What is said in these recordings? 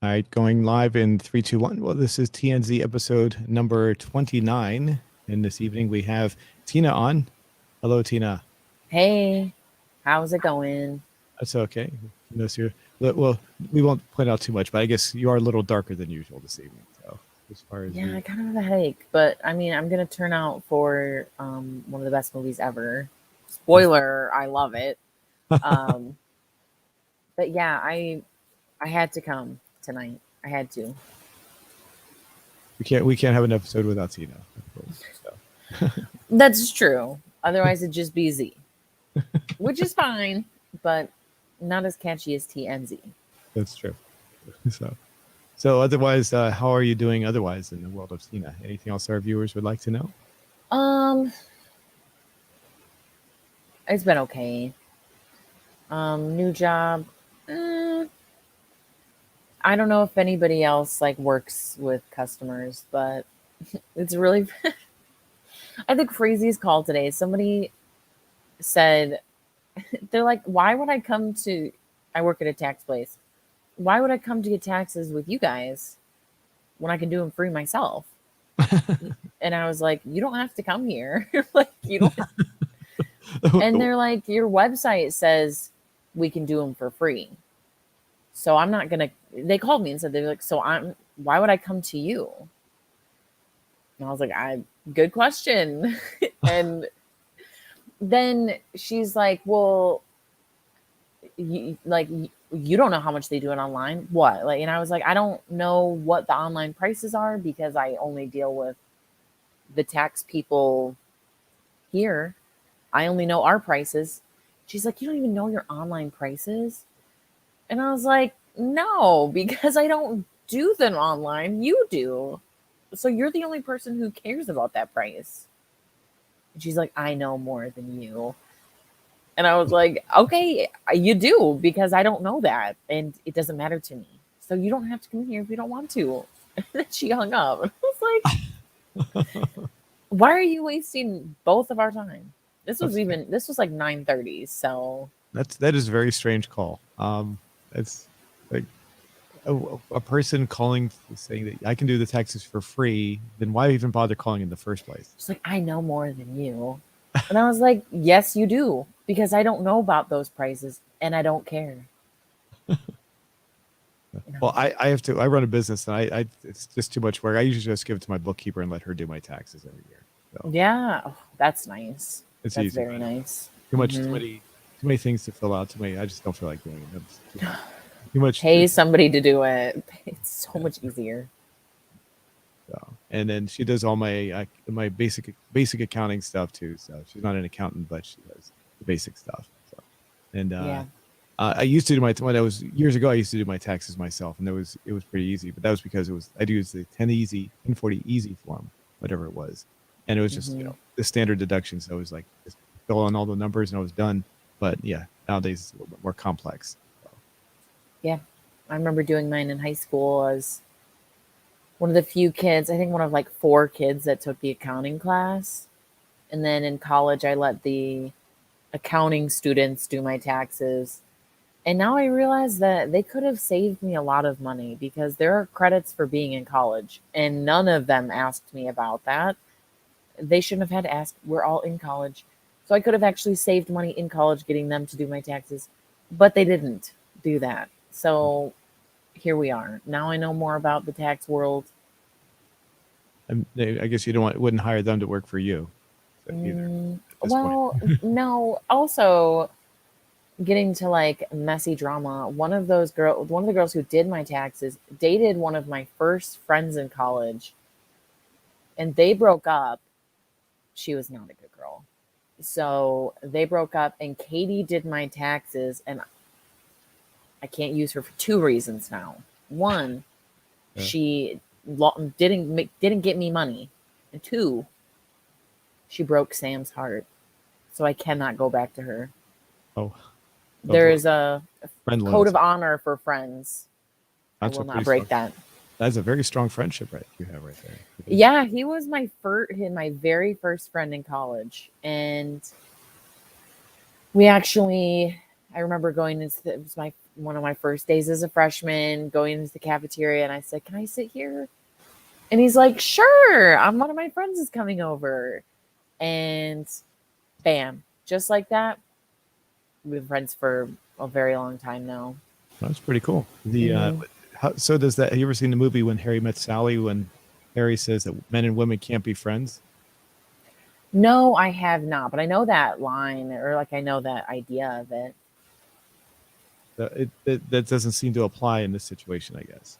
All right, going live in 3, 2, 1. Well, this is TNZ episode number 29. And this evening we have Tina on. Hello, Tina. Hey, how's it going? That's okay. Unless you're, well, we won't point out too much, but I guess you are a little darker than usual this evening. So, as far as Yeah, you, I kind of have a headache, but I mean, I'm gonna turn out for one of the best movies ever. Spoiler, I love it. Um, but yeah, I had to come tonight. I had to. we can't have an episode without Tina, of course. So, That's true. Otherwise, it'd just be Z, which is fine, but not as catchy as TNZ. that's true. So otherwise, how are you doing otherwise in the world of Tina? Anything else our viewers would like to know? Um, it's been okay. New job. eh, I don't know if anybody else like works with customers, but it's really I think craziest call today. Somebody said they're like, "Why would I come to I work at a tax place. Why would I come to get taxes with you guys when I can do them free myself?" And I was like, "You don't have to come here." Like you don't and they're like, "Your website says we can do them for free." So I'm not going to they called me and said they're like, "So I'm why would I come to you?" And I was like, "I good question." And then she's like, "Well, you don't know how much they do it online. What?" Like, and I was like, "I don't know what the online prices are because I only deal with the tax people here. I only know our prices." She's like, "You don't even know your online prices?" And I was like, "No, because I don't do them online. You do. So you're the only person who cares about that price." And she's like, "I know more than you." And I was like, "Okay, you do, because I don't know that. And it doesn't matter to me. So you don't have to come here if you don't want to." And then she hung up. And I was like, "Why are you wasting both of our time?" that's This was like 9:30. So that is a very strange call. It's like a person calling saying that I can do the taxes for free. Then why even bother calling in the first place? she's like, "I know more than you." And I was like, "Yes, you do, because I don't know about those prices and I don't care." And I Well, was like, I have to. I run a business, and I it's just too much work. I usually just give it to my bookkeeper and let her do my taxes every year. So "Yeah, oh, that's nice. it's That's easy. very nice." Too much, Hmm. too many things to fill out. Too many. I just don't feel like doing it. It's too much. Pay somebody to do it. It's so Yeah. much easier. So, and then she does all my basic accounting stuff too. So she's not an accountant, but she does the basic stuff. So, and Yeah. I used to do when I was years ago. I used to do my taxes myself, and it was pretty easy. But that was because I'd use the 1040 easy form, whatever it was, and it was just Hmm. the standard deduction. So it was like just fill in all the numbers and I was done. But yeah, nowadays it's a little bit more complex. So, Yeah. I remember doing mine in high school as one of the few kids, I think one of like four kids that took the accounting class. And then in college, I let the accounting students do my taxes. And now I realize that they could have saved me a lot of money because there are credits for being in college, and none of them asked me about that. They shouldn't have had to ask. We're all in college. So I could have actually saved money in college getting them to do my taxes, but they didn't do that. So here we are. Now I know more about the tax world. I guess you don't wouldn't hire them to work for you either at this point. Well, no, also getting to like messy drama. One of the girls who did my taxes dated one of my first friends in college, and they broke up. She was not a good girl. So they broke up, and Katie did my taxes, and I can't use her for two reasons now. One, Yeah. she didn't get me money, and two, she broke Sam's heart. So I cannot go back to her. Oh, There oh, is a friend code of loyalty. honor for friends. I That's will a not pretty break strong. that. That's a very strong friendship, right? You have right there. Yeah, he was my very first friend in college, and we actually, I remember going into it was one of my first days as a freshman, going into the cafeteria, and I said, "Can I sit here?" And he's like, "Sure." One of my friends is coming over, and bam, just like that, we've been friends for a very long time now. That's pretty cool. Hmm. So does that? Have you ever seen the movie When Harry Met Sally? When Harry says that men and women can't be friends. No, I have not, but I know that line, or like I know that idea of it. That doesn't seem to apply in this situation, I guess.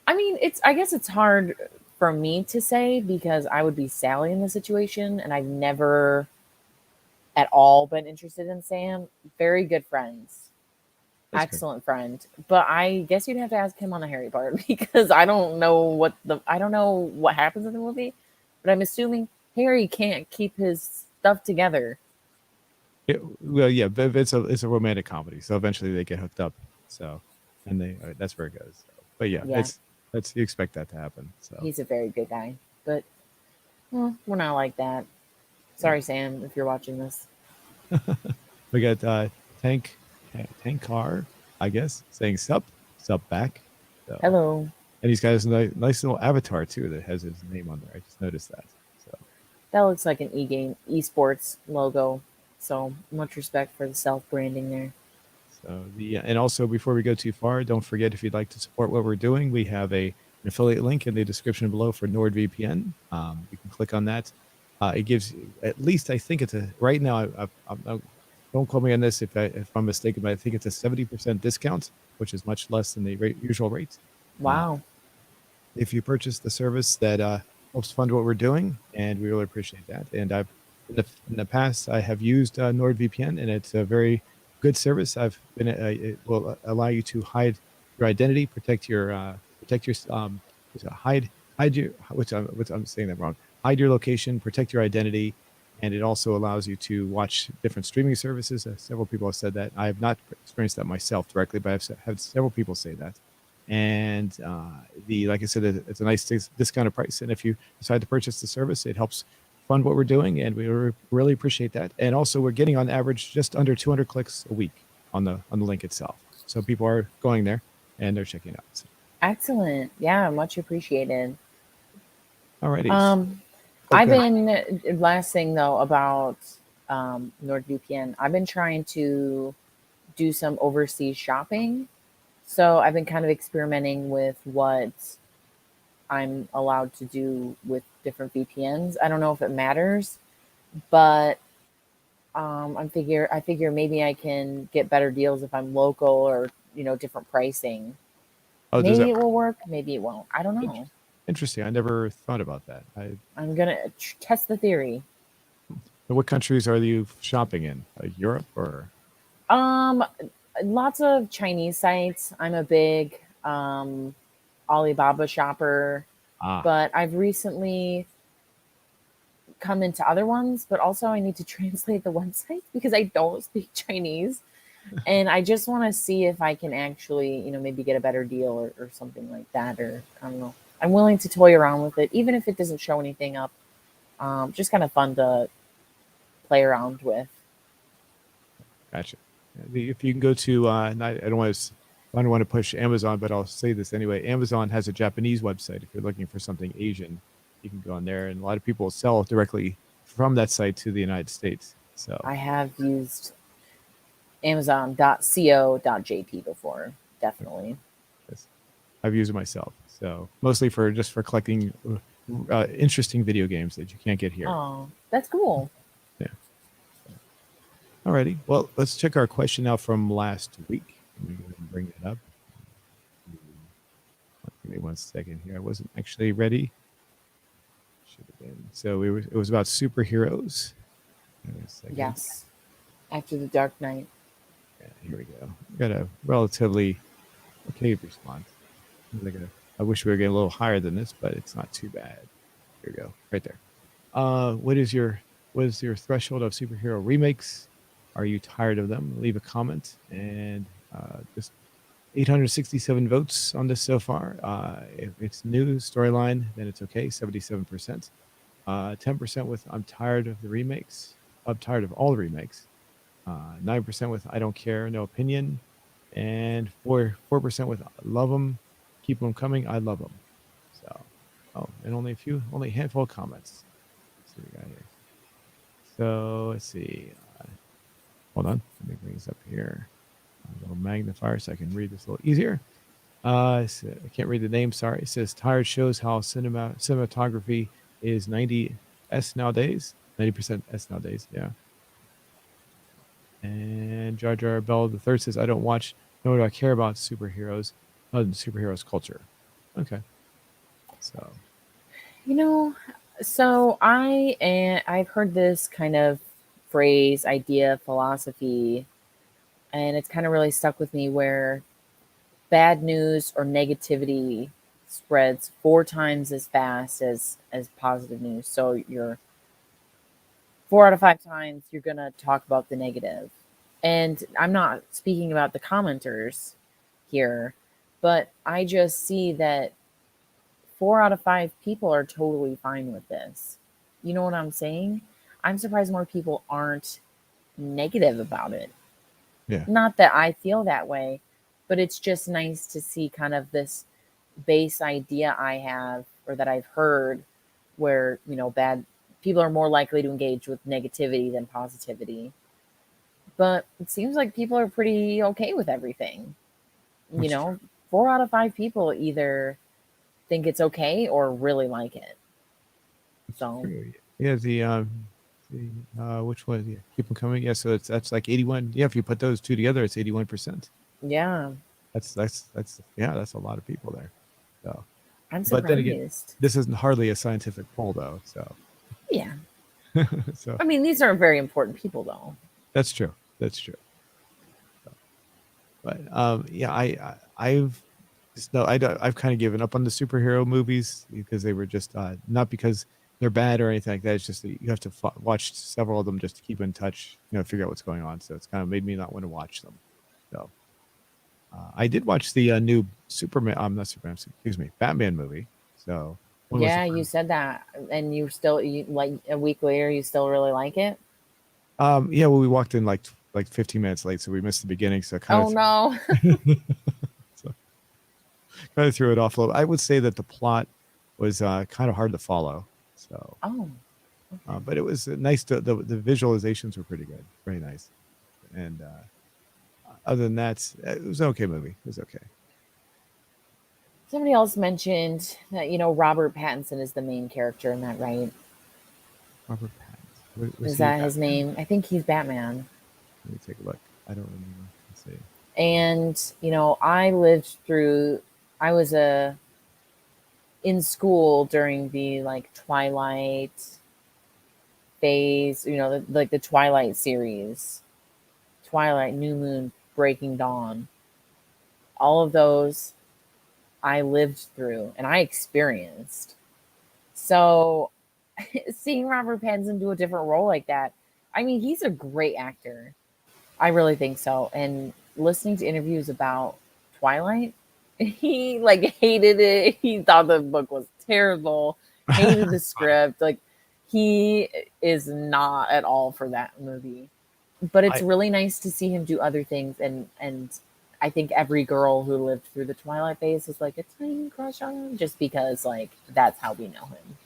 I mean, I guess it's hard for me to say because I would be Sally in the situation, and I've never at all been interested in Sam. Very good friends, That's good. excellent friend. But I guess you'd have to ask him on the Harry part because I don't know what happens in the movie, but I'm assuming Harry can't keep his stuff together. Well, yeah, but it's a romantic comedy, so eventually they get hooked up. So, and that's where it goes. So, but yeah, Yeah, that's you expect that to happen. So he's a very good guy, but well, we're not like that. yeah, Sorry, Sam, if you're watching this. we got Tank Tank Car, I guess, saying sup back. So, Hello. and he's got his nice little avatar too that has his name on there. I just noticed that. So That looks like an e-game esports logo. So much respect for the self branding there. and also before we go too far, don't forget if you'd like to support what we're doing, we have an affiliate link in the description below for NordVPN. You can click on that. It gives you at least I think it's a right now. Don't quote me on this if I'm mistaken, but I think it's a 70% discount, which is much less than the usual rate. Uh, Wow. if you purchase the service that helps fund what we're doing, and we really appreciate that. And I've in the past I have used NordVPN, and it's a very good service. It will allow you to hide your identity, protect your hide your which I'm saying that wrong. Hide your location, protect your identity, and it also allows you to watch different streaming services. Several people have said that. I have not experienced that myself directly, but I've had several people say that. And the like I said, it's a nice discounted price. And if you decide to purchase the service, it helps fund what we're doing, and we really appreciate that. And also, we're getting on average just under 200 clicks a week on the link itself. So people are going there and they're checking it out. So, Excellent. Yeah, much appreciated. alrighty. Um, I've Okay. been last thing though about NordVPN. I've been trying to do some overseas shopping. So I've been kind of experimenting with what I'm allowed to do with different VPNs. I don't know if it matters, but I figure maybe I can get better deals if I'm local or different pricing. Oh, does Maybe that it work? will work. Maybe it won't. I don't Inter- know. Interesting. I never thought about that. I'm gonna test the theory. What countries are you shopping in? Like Europe or? Um, Lots of Chinese sites. I'm a big Alibaba shopper, Ah, but I've recently come into other ones. But also, I need to translate the website because I don't speak Chinese, and I just want to see if I can actually, maybe get a better deal or something like that. Or I don't know. I'm willing to toy around with it, even if it doesn't show anything up. Just kind of fun to play around with. gotcha. If you can go to, I don't want to push Amazon, but I'll say this anyway. Amazon has a Japanese website. If you're looking for something Asian, you can go on there, and a lot of people sell directly from that site to the United States. So I have used Amazon.co.jp before, definitely. yes, I've used it myself. So mostly for just for collecting interesting video games that you can't get here. Oh, that's cool. Yeah. Alrighty. Well, let's check our question out from last week. Let me go ahead and bring it up. Give me 1 second here. I wasn't actually ready. Should have been. So it was about superheroes. Give me a second. Yes. After the Dark Knight. Yeah, here we go. Got a relatively okay response. I wish we were getting a little higher than this, but it's not too bad. Here we go. Right there. What is your threshold of superhero remakes? Are you tired of them? Leave a comment. And just 867 votes on this so far. If it's new storyline, then it's okay, 77%. 10% with I'm tired of the remakes. I'm tired of all the remakes. 9% with I don't care, no opinion. and 4% with love them, keep them coming. I love them. So, and only a handful of comments. Let's see what we got here. So let's see. Hold on, let me bring this up here. A little magnifier so I can read this a little easier. I can't read the name. Sorry. It says Tired shows how cinematography is 90s nowadays. 90% S nowadays. Yeah. And Jar Jar Bell the third says, I don't watch, nor do I care about superheroes, superheroes culture. Okay. So, So I've heard this kind of phrase, idea, philosophy, and it's kind of really stuck with me where bad news or negativity spreads 4 times as fast as positive news. So you're 4 out of 5 times you're gonna talk about the negative. And I'm not speaking about the commenters here, but I just see that 4 out of 5 people are totally fine with this. You know what I'm saying? I'm surprised more people aren't negative about it. yeah. Not that I feel that way, but it's just nice to see kind of this base idea I have or that I've heard where, bad people are more likely to engage with negativity than positivity. But it seems like people are pretty okay with everything. You That's true. know, 4 out of 5 people either think it's okay or really like it. That's So, true. Yeah. Which one? Yeah, keep them coming. Yeah. So that's like 81. Yeah. If you put those two together, it's 81%. yeah, That's a lot of people there. So, I'm but then again, surprised. this isn't hardly a scientific poll though. So, Yeah. so I mean, these are very important people, though. that's true. That's true. So, but yeah, I've just no, I've kind of given up on the superhero movies because they were just not because they're bad or anything like that. It's just that you have to watch several of them just to keep in touch, figure out what's going on. So it's kind of made me not want to watch them. So I did watch the new Superman. Not Superman. Excuse me, Batman movie. So when was the Yeah, you first? said that, and like a week later, you still really like it. Yeah, well, we walked in like 15 minutes late, so we missed the beginning. So Oh no. so kind of threw it off a little. I would say that the plot was kind of hard to follow. So, Oh, okay. but it was nice. The visualizations were pretty good, very nice. And other than that, it was an okay movie. It was okay. Somebody else mentioned that Robert Pattinson is the main character in that, right? Robert Pattinson. Was Is he that his Batman? name? I think he's Batman. Let me take a look. I don't remember. Let's see. And I was in school during the like Twilight phase, like the Twilight series, Twilight, New Moon, Breaking Dawn. All of those I lived through and I experienced. So seeing Robert Pattinson do a different role like that, I mean, he's a great actor. I really think so. And listening to interviews about Twilight, he like hated it. He thought the book was terrible, hated the script. Like he is not at all for that movie. But it's I really nice to see him do other things and I think every girl who lived through the Twilight phase is like a tiny crush on him just because like that's how we know him.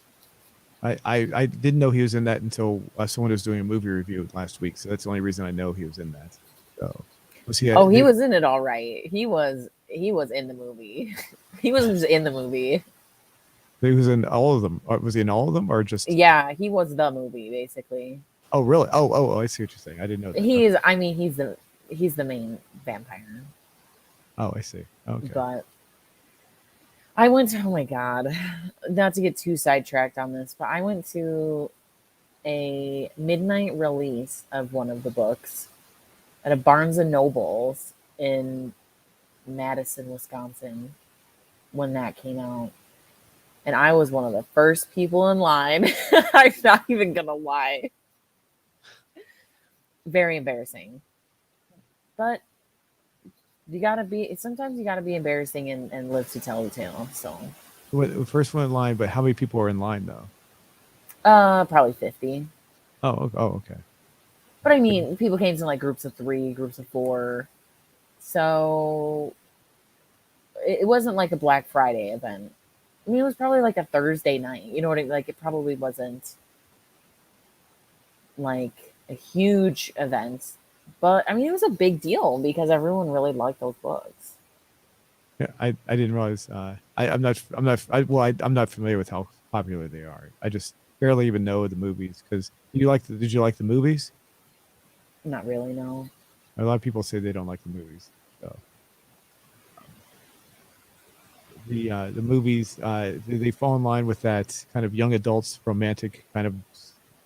I didn't know he was in that until someone was doing a movie review last week. So that's the only reason I know he was in that. So was he? Oh, he was in it all right. He was in the movie. He was just in the movie. He was in all of them. Was he in all of them, or just? Yeah, he was the movie basically. Oh, really? Oh, I see what you're saying. I didn't know that. Okay. I mean, he's the main vampire. Oh, I see. Okay. But I went to, oh my god, not to get too sidetracked on this, but I went to a midnight release of one of the books at a Barnes and Nobles in Madison, Wisconsin when that came out. And I was one of the first people in line. I'm not even gonna lie. Very embarrassing. But sometimes you gotta be embarrassing and live to tell the tale. So First one in line, but how many people are in line though? probably 50. Oh, okay. But I mean, people came to like groups of 3, groups of 4. So it wasn't like a Black Friday event. I mean, it was probably like a Thursday night. You know what I mean? Like, it probably wasn't like a huge event, but I mean, it was a big deal because everyone really liked those books. Yeah, I didn't realize. I'm not familiar with how popular they are. I just barely even know the movies because did you like the movies? Not really, no. A lot of people say they don't like the movies. So the movies they fall in line with that kind of young adults romantic kind of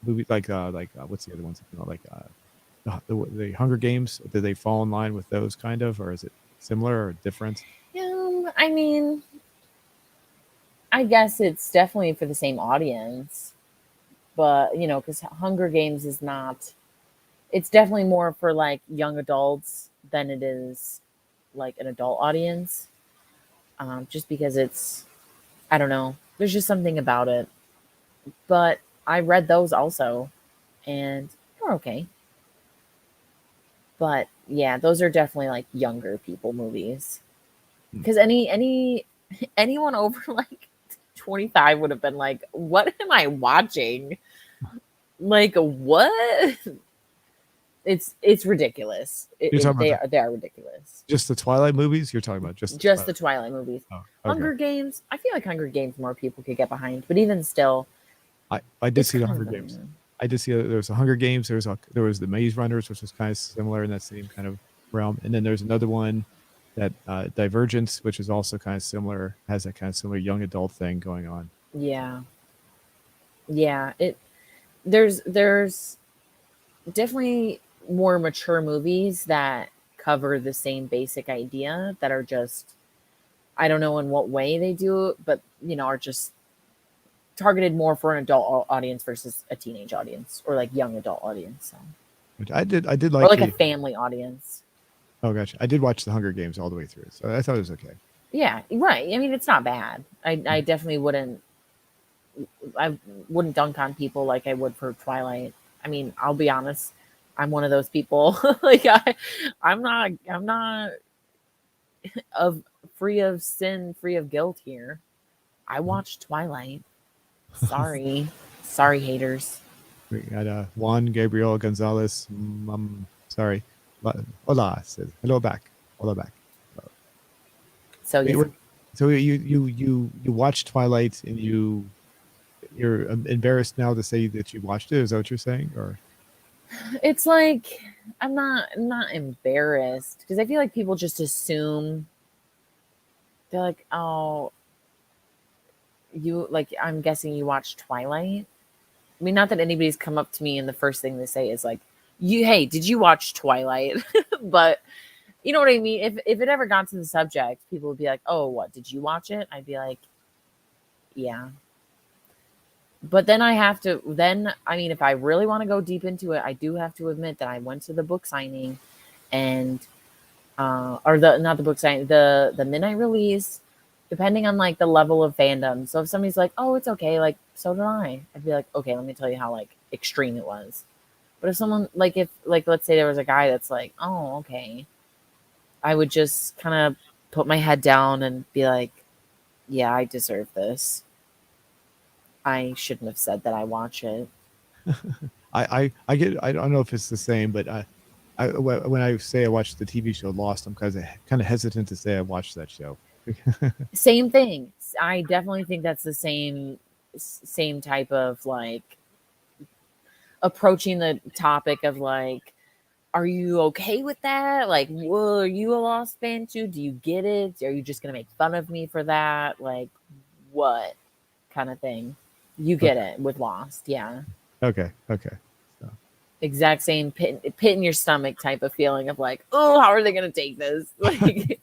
movie what's the other ones the Hunger Games. Do they fall in line with those kind of, or is it similar or different? I mean, I guess it's definitely for the same audience, but you know, because Hunger Games is not. It's definitely more for like young adults than it is like an adult audience. Just because it's, I don't know, there's just something about it. But I read those also, and they're okay. But yeah, those are definitely like younger people movies. Hmm. Because anyone over like 25 would have been like, "What am I watching? Like what?" It's ridiculous. You're talking about They are ridiculous. just the Twilight movies. You're talking about just the Just the Twilight. Twilight movies. Oh, okay. Hunger Games. I feel like Hunger Games more people could get behind, but even still, I did it's see the kind Hunger of Games. a, I did see there was the Hunger Games. There was the Maze Runners, which was kind of similar in that same kind of realm. And then there's another one that Divergence, which is also kind of similar, has that kind of similar young adult thing going on. yeah, yeah. There's definitely more mature movies that cover the same basic idea that are just, I don't know in what way they do it, but you know, are just targeted more for an adult audience versus a teenage audience or like young adult audience. So. Which I did Or like like a the. family audience. Oh gosh, I did watch the Hunger Games all the way through, so I thought it was okay. Yeah, right. I mean, it's not bad. I definitely I wouldn't dunk on people like I would for Twilight. I mean, I'll be honest, I'm one of those people. Like I'm not of free of sin, free of guilt here. I watched Twilight. Sorry. Sorry, haters. We got Juan Gabriel Gonzalez. Sorry, hola says hello back. Hello back. So Wait, yeah. so you watched Twilight and you're embarrassed now to say that you watched it. Is that what you're saying? Or It's like I'm not embarrassed because I feel like people just assume they're like, "Oh, you like I'm guessing you watched Twilight." I mean, not that anybody's come up to me and the first thing they say is like, "You, hey, did you watch Twilight?" But you know what I mean? If it ever got to the subject, people would be like, "Oh, what? Did you watch it?" I'd be like, "Yeah." But then I have to then I mean, if I really want to go deep into it, I do have to admit that I went to the book signing and or the not the book signing, the midnight release, depending on like the level of fandom. So if somebody's like, "Oh, it's okay," like so did I. I'd be like, "Okay, let me tell you how like extreme it was." But if someone like if like let's say there was a guy that's like, "Oh, okay," I would just kind of put my head down and be like, "Yeah, I deserve this. I shouldn't have said that I watch it." I get I don't know if it's the same, but when I say I watched the TV show Lost, I'm kind of hesitant to say I watched that show. Same thing. I definitely think that's the same type of like approaching the topic of like, are you okay with that? Like, well, are you a Lost fan too? Do you get it? Are you just gonna make fun of me for that? Like, what kind of thing? You get Okay, it with Lost, yeah. okay. So Exact same pit in your stomach type of feeling of like, oh, how are they gonna take this? Like,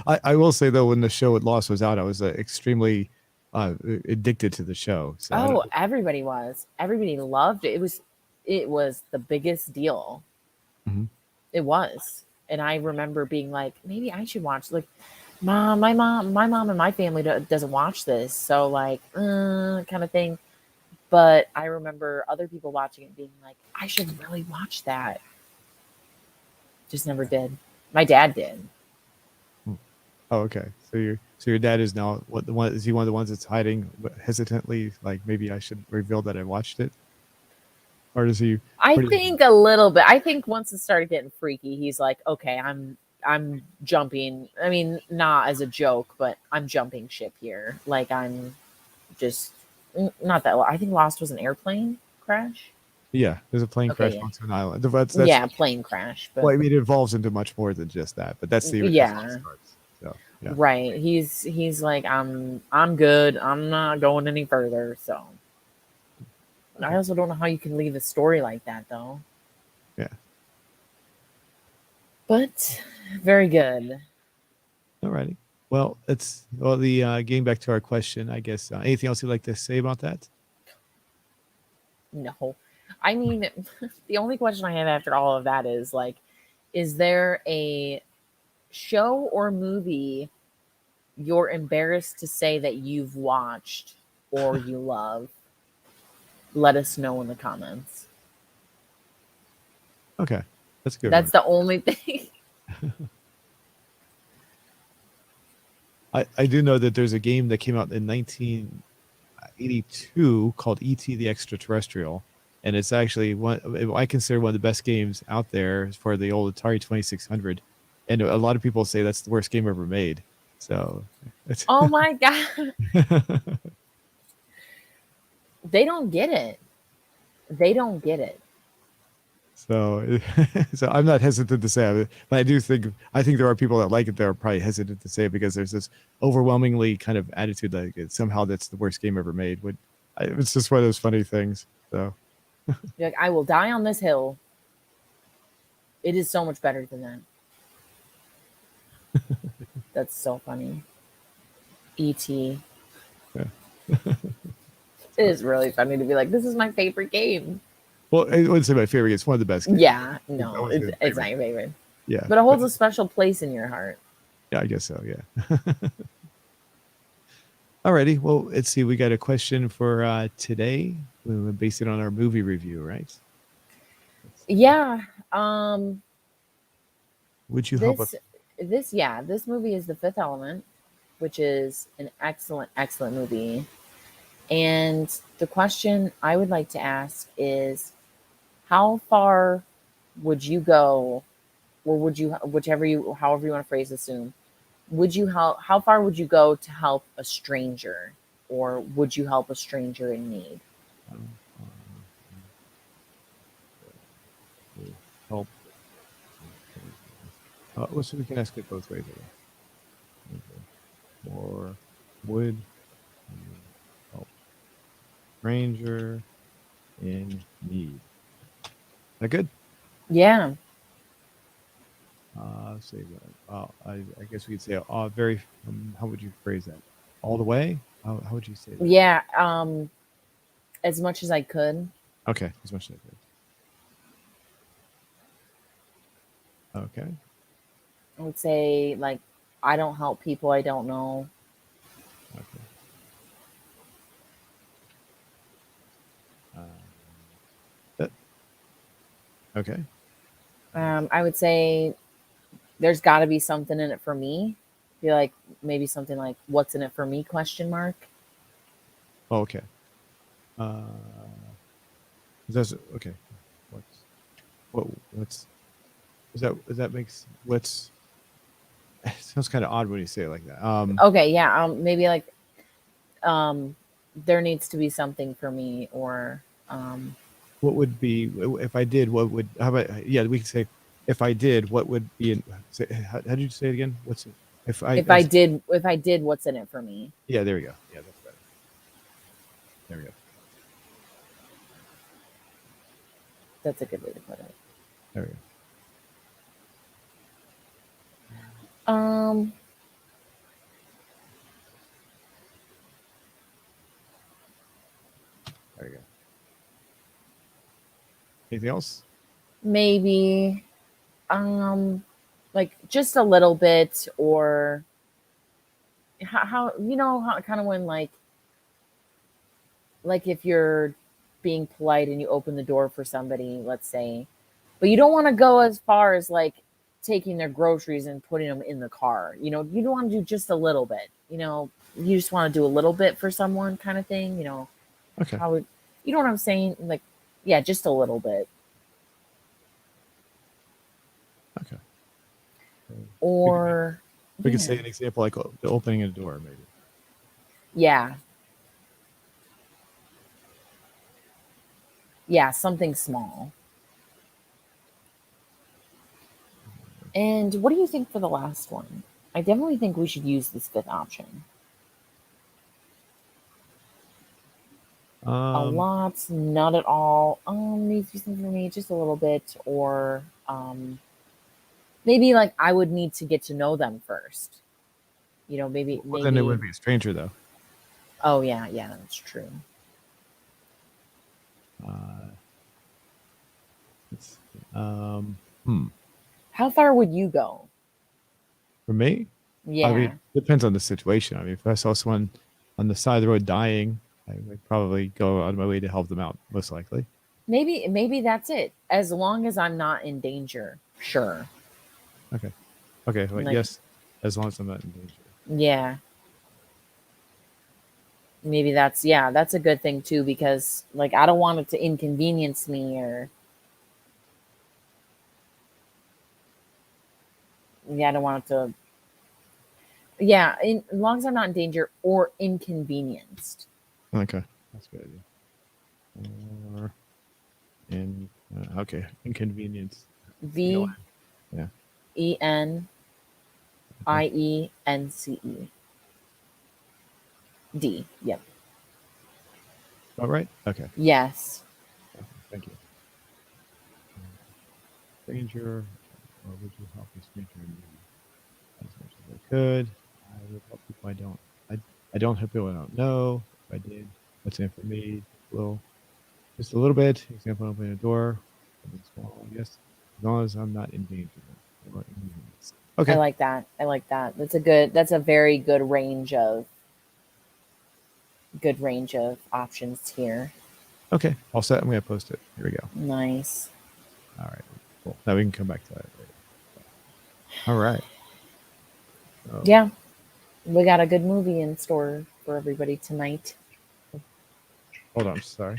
I will say though, when the show at Lost was out, I was extremely addicted to the show. So I don't. oh, everybody was. Everybody loved it. It was the biggest deal. Mhm. It was. And I remember being like, maybe I should watch like my mom and my family doesn't watch this. So like, kind of thing. But I remember other people watching it being like, I should really watch that. Just never did. My dad did. Oh, okay. So your dad is now what the one is he one of the ones that's hiding hesitantly, like maybe I should reveal that I watched it, or does he? I What is, think a little bit. I think once it started getting freaky, he's like, okay, I'm jumping. I mean, not as a joke, but I'm jumping ship here. Like I'm just not that. I think Lost was an airplane crash. yeah, there's a plane Okay, crash yeah, onto an island. That's yeah, plane crash. well, But I mean, it evolves into much more than just that, but that's how it yeah, starts. So yeah, right. He's like, I'm good. I'm not going any further. So I okay, also don't know how you can leave a story like that though. yeah. But very good. Alrighty. Well, it's well the getting back to our question. I guess anything else you'd like to say about that? No. I mean, the only question I have after all of that is like, is there a show or movie you're embarrassed to say that you've watched or you love? Let us know in the comments. Okay, that's a good That's one. the only thing. I do know that there's a game that came out in 1982 called E.T. the Extraterrestrial, and it's actually one I consider one of the best games out there for the old Atari 2600, and a lot of people say that's the worst game ever made. So it's Oh my God. They don't get it. They don't get it. so so I'm not hesitant to say it, but I think there are people that like it that are probably hesitant to say it because there's this overwhelmingly kind of attitude like somehow that's the worst game ever made. It's just one of those funny things. So You're like, I will die on this hill. It is so much better than that. That's so funny. E.T. yeah. It is really funny to be like, this is my favorite game. Well, I wouldn't say my favorite. It's one of the best games. Yeah, I no, wouldn't say it's favorite. not your favorite. Yeah, But it but holds a special place in your heart. yeah, I guess so. Yeah. Alrighty. Well, let's see. We got a question for today. We base it on our movie review, right? Yeah. Um Would you help us? this movie is The Fifth Element, which is an excellent movie. And the question I would like to ask is how far would you go, or would you, however you want to phrase this, would you how far would you go to help a stranger, or would you help a stranger in need? Help. Well, so we can ask it both ways. Or would you help stranger in need? That good? Yeah. Say that. I guess we could say very. How would you phrase that? All the way? How would you say that? Yeah. As much as I could. Okay, as much as I could. Okay. I would say, like, I don't help people I don't know. Okay. Okay. I would say there's got to be something in it for me. Be like, maybe something like, "What's in it for me?" Question mark. Oh, okay. Uh, that's okay. What's what's is that makes what's it sounds kind of odd when you say it like that. Okay, yeah. Maybe like, there needs to be something for me, or What would be if I did? What would? How about? Yeah, we could say if I did. What would be? How did you say it again? What's it? if I did, what's in it for me? Yeah, there we go. Yeah, that's better. There we go. That's a good way to put it. There we go. Um, There we go. Anything else? maybe, like just a little bit, or how how kind of when like if you're being polite and you open the door for somebody, let's say, but you don't want to go as far as like taking their groceries and putting them in the car. You don't want to do just a little bit. You just want to do a little bit for someone, kind of thing. Okay. How would you know what I'm saying? Like, yeah, just a little bit. Okay. Or We could say an example like the opening a door, maybe. yeah, yeah, something small. And what do you think for the last one? I definitely think we should use this fifth option. A lot, not at all. Needs to be something for me, just a little bit, or maybe like I would need to get to know them first. Maybe. Well, then it wouldn't be a stranger though. Oh yeah, that's true. How far would you go? For me, Yeah. I mean, it depends on the situation. I mean, if I saw someone on the side of the road dying, I would probably go out of my way to help them out, most likely. Maybe that's it. As long as I'm not in danger, sure. Okay. Okay. Well, Like, yes, as long as I'm not in danger. yeah. Maybe that's a good thing too, because like I don't want it to inconvenience me, or I don't want it to. Yeah, as long as I'm not in danger or inconvenienced. Okay, that's a good idea. Or okay, inconvenience. V Yeah. ENIENCE. D. Yep. All right. Okay. Yes. Okay, thank you. Stranger, or would you help a stranger in need? As much as I could. I would help people I don't. I don't help people I don't know. If I did, what's in it for me? Well, just a little bit. Example: opening a door. Something small. Yes, as long as I'm not in danger. Or inconvenience. Okay. I like that. That's a very good range of options here. Okay. All set. I'm going to post it. Here we go. Nice. All right. Cool. Now we can come back to that later. All right. So, Yeah. We got a good movie in store for everybody tonight. hold on. Sorry.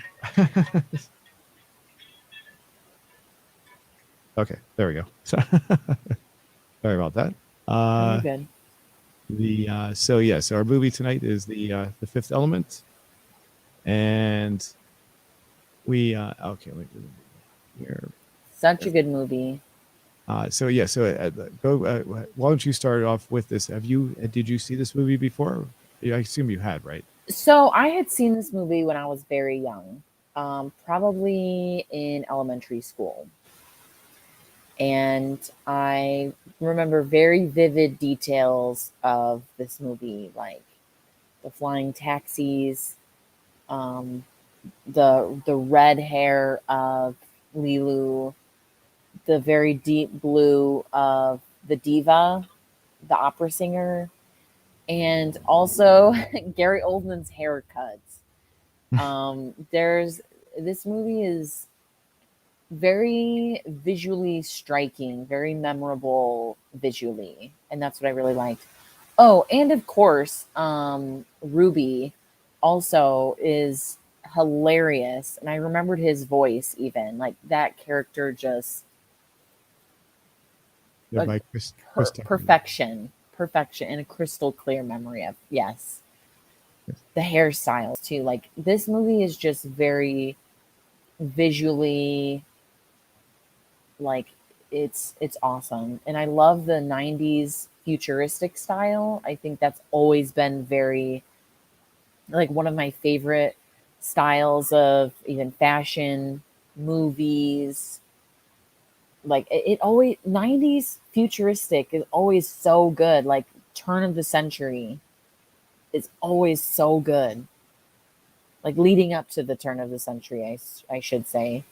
Okay. There we go. Sorry about that. Very good. So our movie tonight is the Fifth Element, and we okay. Let me do here. Such a good movie. Go. Why don't you start off with this? Did you see this movie before? I assume you had, right? So I had seen this movie when I was very young, probably in elementary school. And I remember very vivid details of this movie, like the flying taxis, the red hair of Lilu, the very deep blue of the diva, the opera singer, and also Gary Oldman's haircuts. There's This movie is very visually striking, very memorable visually, and that's what I really liked. Oh, and of course, Ruby also is hilarious, and I remembered his voice even. Like that character just Yeah, like by Chris Tucker. perfection, and a crystal clear memory of yes. Yes. The hairstyles too. Like this movie is just very visually like it's awesome, and I love the 90s futuristic style. I think that's always been very like one of my favorite styles of even fashion, movies. Like it always 90s futuristic is always so good. Like turn of the century is always so good. Like leading up to the turn of the century, I should say.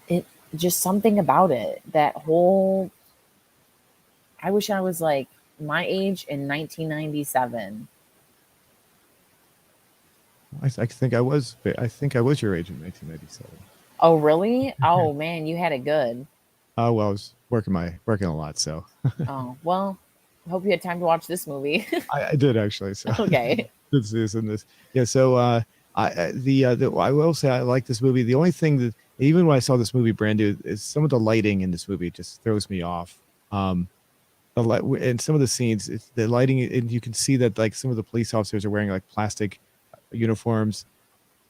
It just something about it. That whole I wish I was like my age in 1997. I think I was. I think I was your age in 1997. Oh, really? Oh man, you had it good. Well, I was working a lot, so Oh, well, hope you had time to watch this movie. I did actually. So Okay. this and this. Yeah. So I will say I like this movie. The only thing that even when I saw this movie brand new is some of the lighting in this movie just throws me off. Um, the light in some of the scenes, the lighting, and you can see that like some of the police officers are wearing like plastic uniforms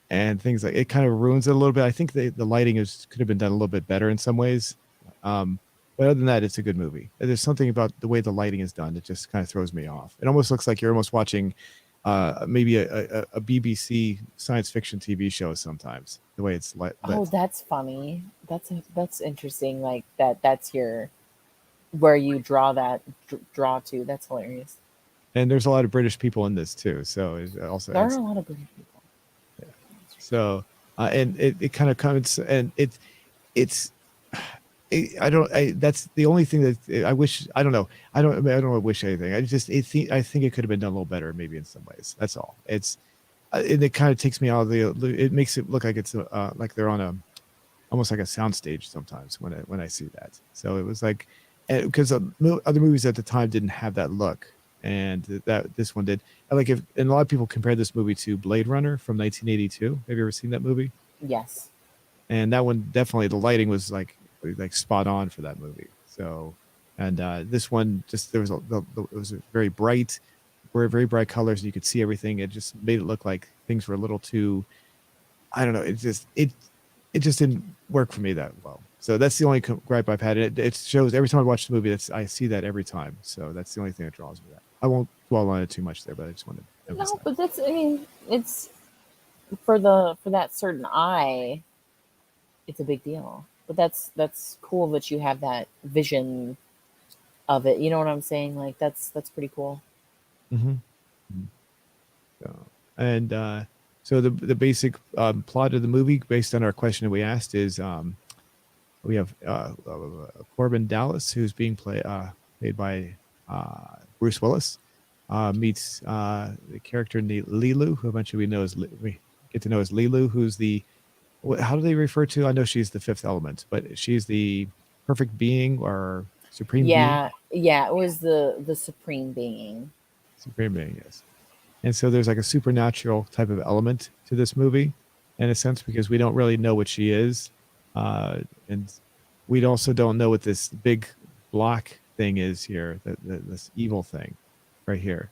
and things like it kind of ruins it a little bit. I think the lighting is could have been done a little bit better in some ways. Um, but other than that, it's a good movie. There's something about the way the lighting is done that just kind of throws me off. It almost looks like you're almost watching maybe a BBC science fiction TV show sometimes. The way it's Oh, lit. that's funny. That's interesting. Like that's your where you draw to. That's hilarious. And there's a lot of British people in this too, so it also There are adds. a lot of British people. Yeah. So and it kind of comes and it's I don't. That's the only thing that I wish. I don't know. I don't wish anything. I think it could have been done a little better, maybe in some ways. That's all. It's. And it kind of takes me out of the. It makes it look like it's like they're on a, almost like a soundstage sometimes when I see that. So it was like, because other movies at the time didn't have that look, and that this one did. And a lot of people compare this movie to Blade Runner from 1982. Have you ever seen that movie? Yes. And that one definitely the lighting was like spot on for that movie. So, and this one just there was it was very bright, very bright colors, and you could see everything. It just made it look like things were a little too. I don't know. It just didn't work for me that well. So that's the only gripe I've had. It shows every time I watch the movie. I see that every time. So that's the only thing that draws me. That I won't dwell on it too much there, but I just wanted to No, emphasize. but that's. I mean, it's for that certain eye. It's a big deal. But that's cool that you have that vision of it. You know what I'm saying? Like that's pretty cool. Mm-hmm. So, and so the basic plot of the movie, based on our question that we asked, is we have Corbin Dallas, who's being played by Bruce Willis, meets the character named Lilu, who eventually we get to know as Lilu, who's how do they refer to? I know she's the fifth element, but she's the perfect being or supreme being. Yeah, yeah. It was the supreme being. Supreme being, yes. And so there's like a supernatural type of element to this movie, in a sense, because we don't really know what she is, and we also don't know what this big block thing is here, this evil thing, right here.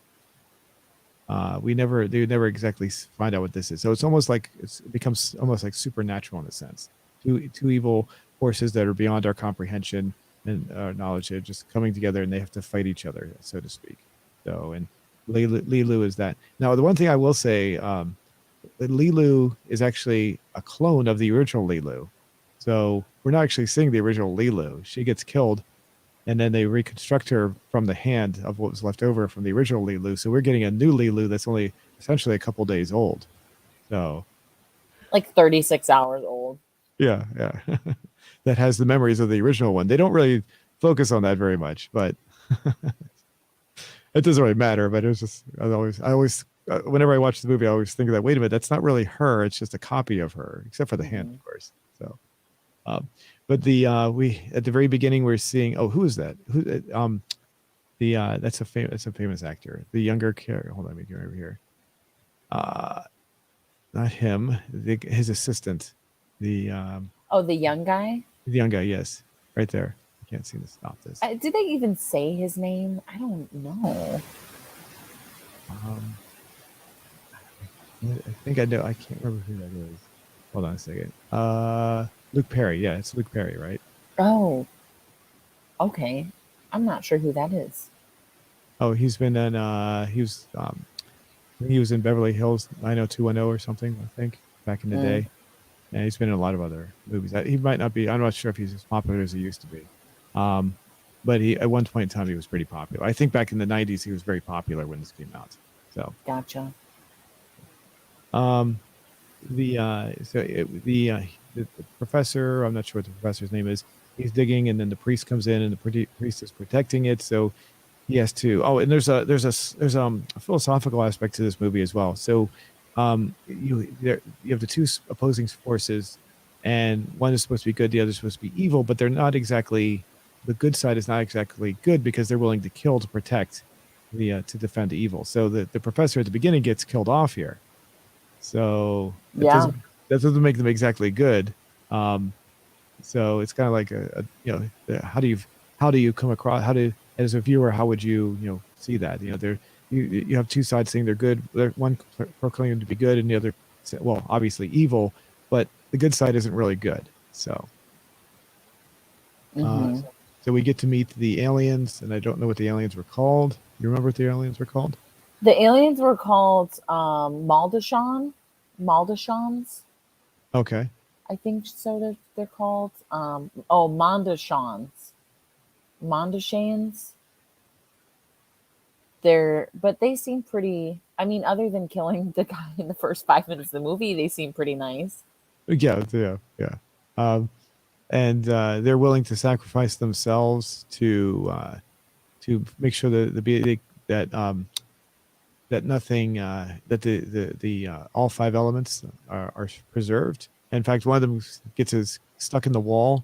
They never exactly find out what this is. So it's almost like it becomes almost like supernatural in a sense. Two evil forces that are beyond our comprehension and our knowledge. They're just coming together and they have to fight each other, so to speak. So and Lilu is that. Now the one thing I will say, Lilu is actually a clone of the original Lilu. So we're not actually seeing the original Lilu. She gets killed and then they reconstruct her from the hand of what was left over from the original Lilu. So we're getting a new Lilu that's only essentially a couple days old. So Like 36 hours old. yeah, that has the memories of the original one. They don't really focus on that very much, but it doesn't really matter. But it was just I always whenever I watch the movie, I always think of that. Wait a minute, that's not really her. It's just a copy of her, except for the hand, Hmm. of course. So. But we at the very beginning we're seeing who is that the that's a famous actor, the younger character. Hold on, let me go over here. uh Not him, his assistant, the Oh, the young guy. the young guy, yes, right there. I can't seem to stop this. Did they even say his name? I don't know. um I think I know. I can't remember who that is. Hold on a second. Luke Perry. Yeah, it's Luke Perry, right? Oh, okay. I'm not sure who that is. Oh, he's been in he was in Beverly Hills 90210 or something, I think, back in the Mm, day. And he's been in a lot of other movies. He might not be. I'm not sure if he's as popular as he used to be. Um, but he at one point in time he was pretty popular. I think back in the '90s he was very popular when this came out. So gotcha. um, the professor. I'm not sure what the professor's name is. He's digging, and then the priest comes in, and the priest is protecting it. So he has to. Oh, and a philosophical aspect to this movie as well. So you have the two opposing forces and one is supposed to be good, the other is supposed to be evil, but they're not exactly. The good side is not exactly good because they're willing to kill to protect to defend the evil. So the professor at the beginning gets killed off here. So Yeah. that doesn't make them exactly good. So it's kind of like how do you come across, as a viewer, how would you see that, there you have two sides saying they're good, one proclaiming to be good and the other well obviously evil, but the good side isn't really good. So uh Hmm. so we get to meet the aliens, and I don't know what the aliens were called. You remember what the aliens were called? The aliens were called Maldashans. Okay. I think so. They're called oh, Mondashans. Mondashans. But they seem pretty. I mean, other than killing the guy in the first 5 minutes of the movie, they seem pretty nice. Yeah. um and they're willing to sacrifice themselves to make sure that that that nothing that the all five elements are preserved. In fact, one of them gets his stuck in the wall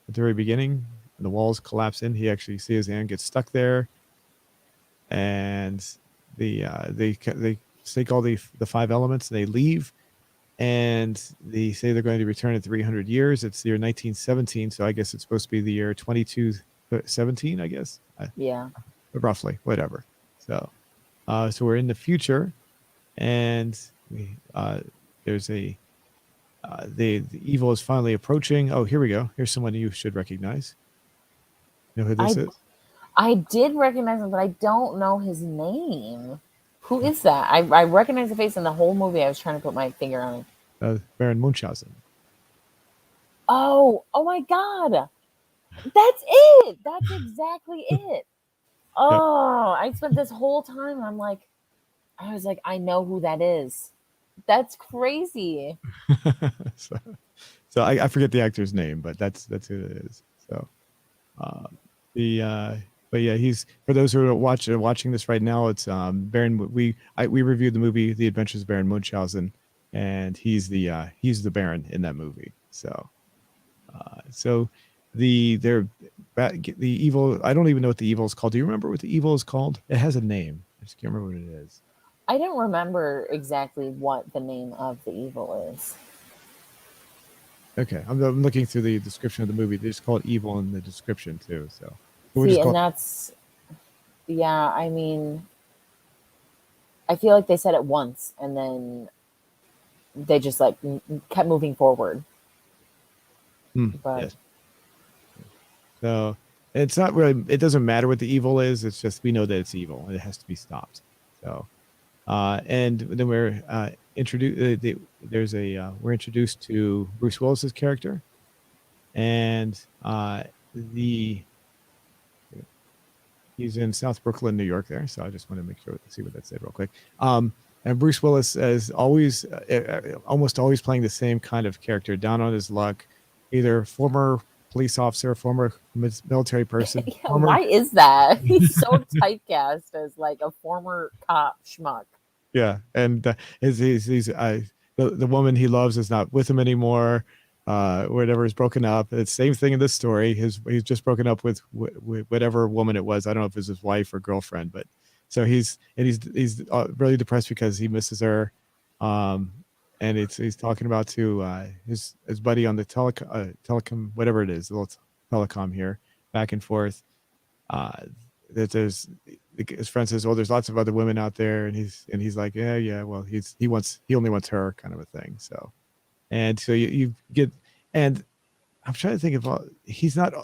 at the very beginning, and the walls collapse in. He actually see his hand get stuck there, and they take all the five elements and they leave, and they say they're going to return in 300 years. It's the year 1917, so I guess it's supposed to be the year 2217, I guess. Yeah. Roughly, whatever. So we're in the future, and there's the evil is finally approaching. Oh, here we go. Here's someone you should recognize. You know who this I is? I did recognize him, but I don't know his name. Who is that? I recognize the face in the whole movie. I was trying to put my finger on it. Baron Munchausen. Oh, oh my God. That's it. That's exactly it. Yep. Oh, I spent this whole time. I was like, I know who that is. That's crazy. so so I forget the actor's name, but that's who it is. So uh, the but yeah, he's, for those who are watching this right now, it's Baron. We reviewed the movie The Adventures of Baron Munchausen, and he's the Baron in that movie. So they're the evil. I don't even know what the evil is called. Do you remember what the evil is called? It has a name. I just can't remember what it is. I don't remember exactly what the name of the evil is. Okay, I'm looking through the description of the movie. They just call it evil in the description too. So we'll See, just and call that's, yeah, I mean, I feel like they said it once and then they just like kept moving forward. But yes. So it's not really. It doesn't matter what the evil is. It's just we know that it's evil and it has to be stopped. So and then we're introduced. There's a we're introduced to Bruce Willis's character, and the he's in South Brooklyn, New York. There, so I just want to make sure see what that said real quick. And Bruce Willis is always, almost always playing the same kind of character, down on his luck, either former police officer, former military person, yeah, former why is that? He's so typecast as like a former cop schmuck. yeah, and he's the woman he loves is not with him anymore. Whatever is broken up. It's the same thing in this story. He's just broken up with whatever woman it was. I don't know if it was his wife or girlfriend, but so he's really depressed because he misses her. Um, and he's talking about to his buddy on the telecom, whatever it is, the little telecom here, back and forth. That there's his friend says, "Oh, there's lots of other women out there," and he's like, "Yeah. Well, he only wants her," kind of a thing. So you get, and I'm trying to think of he's not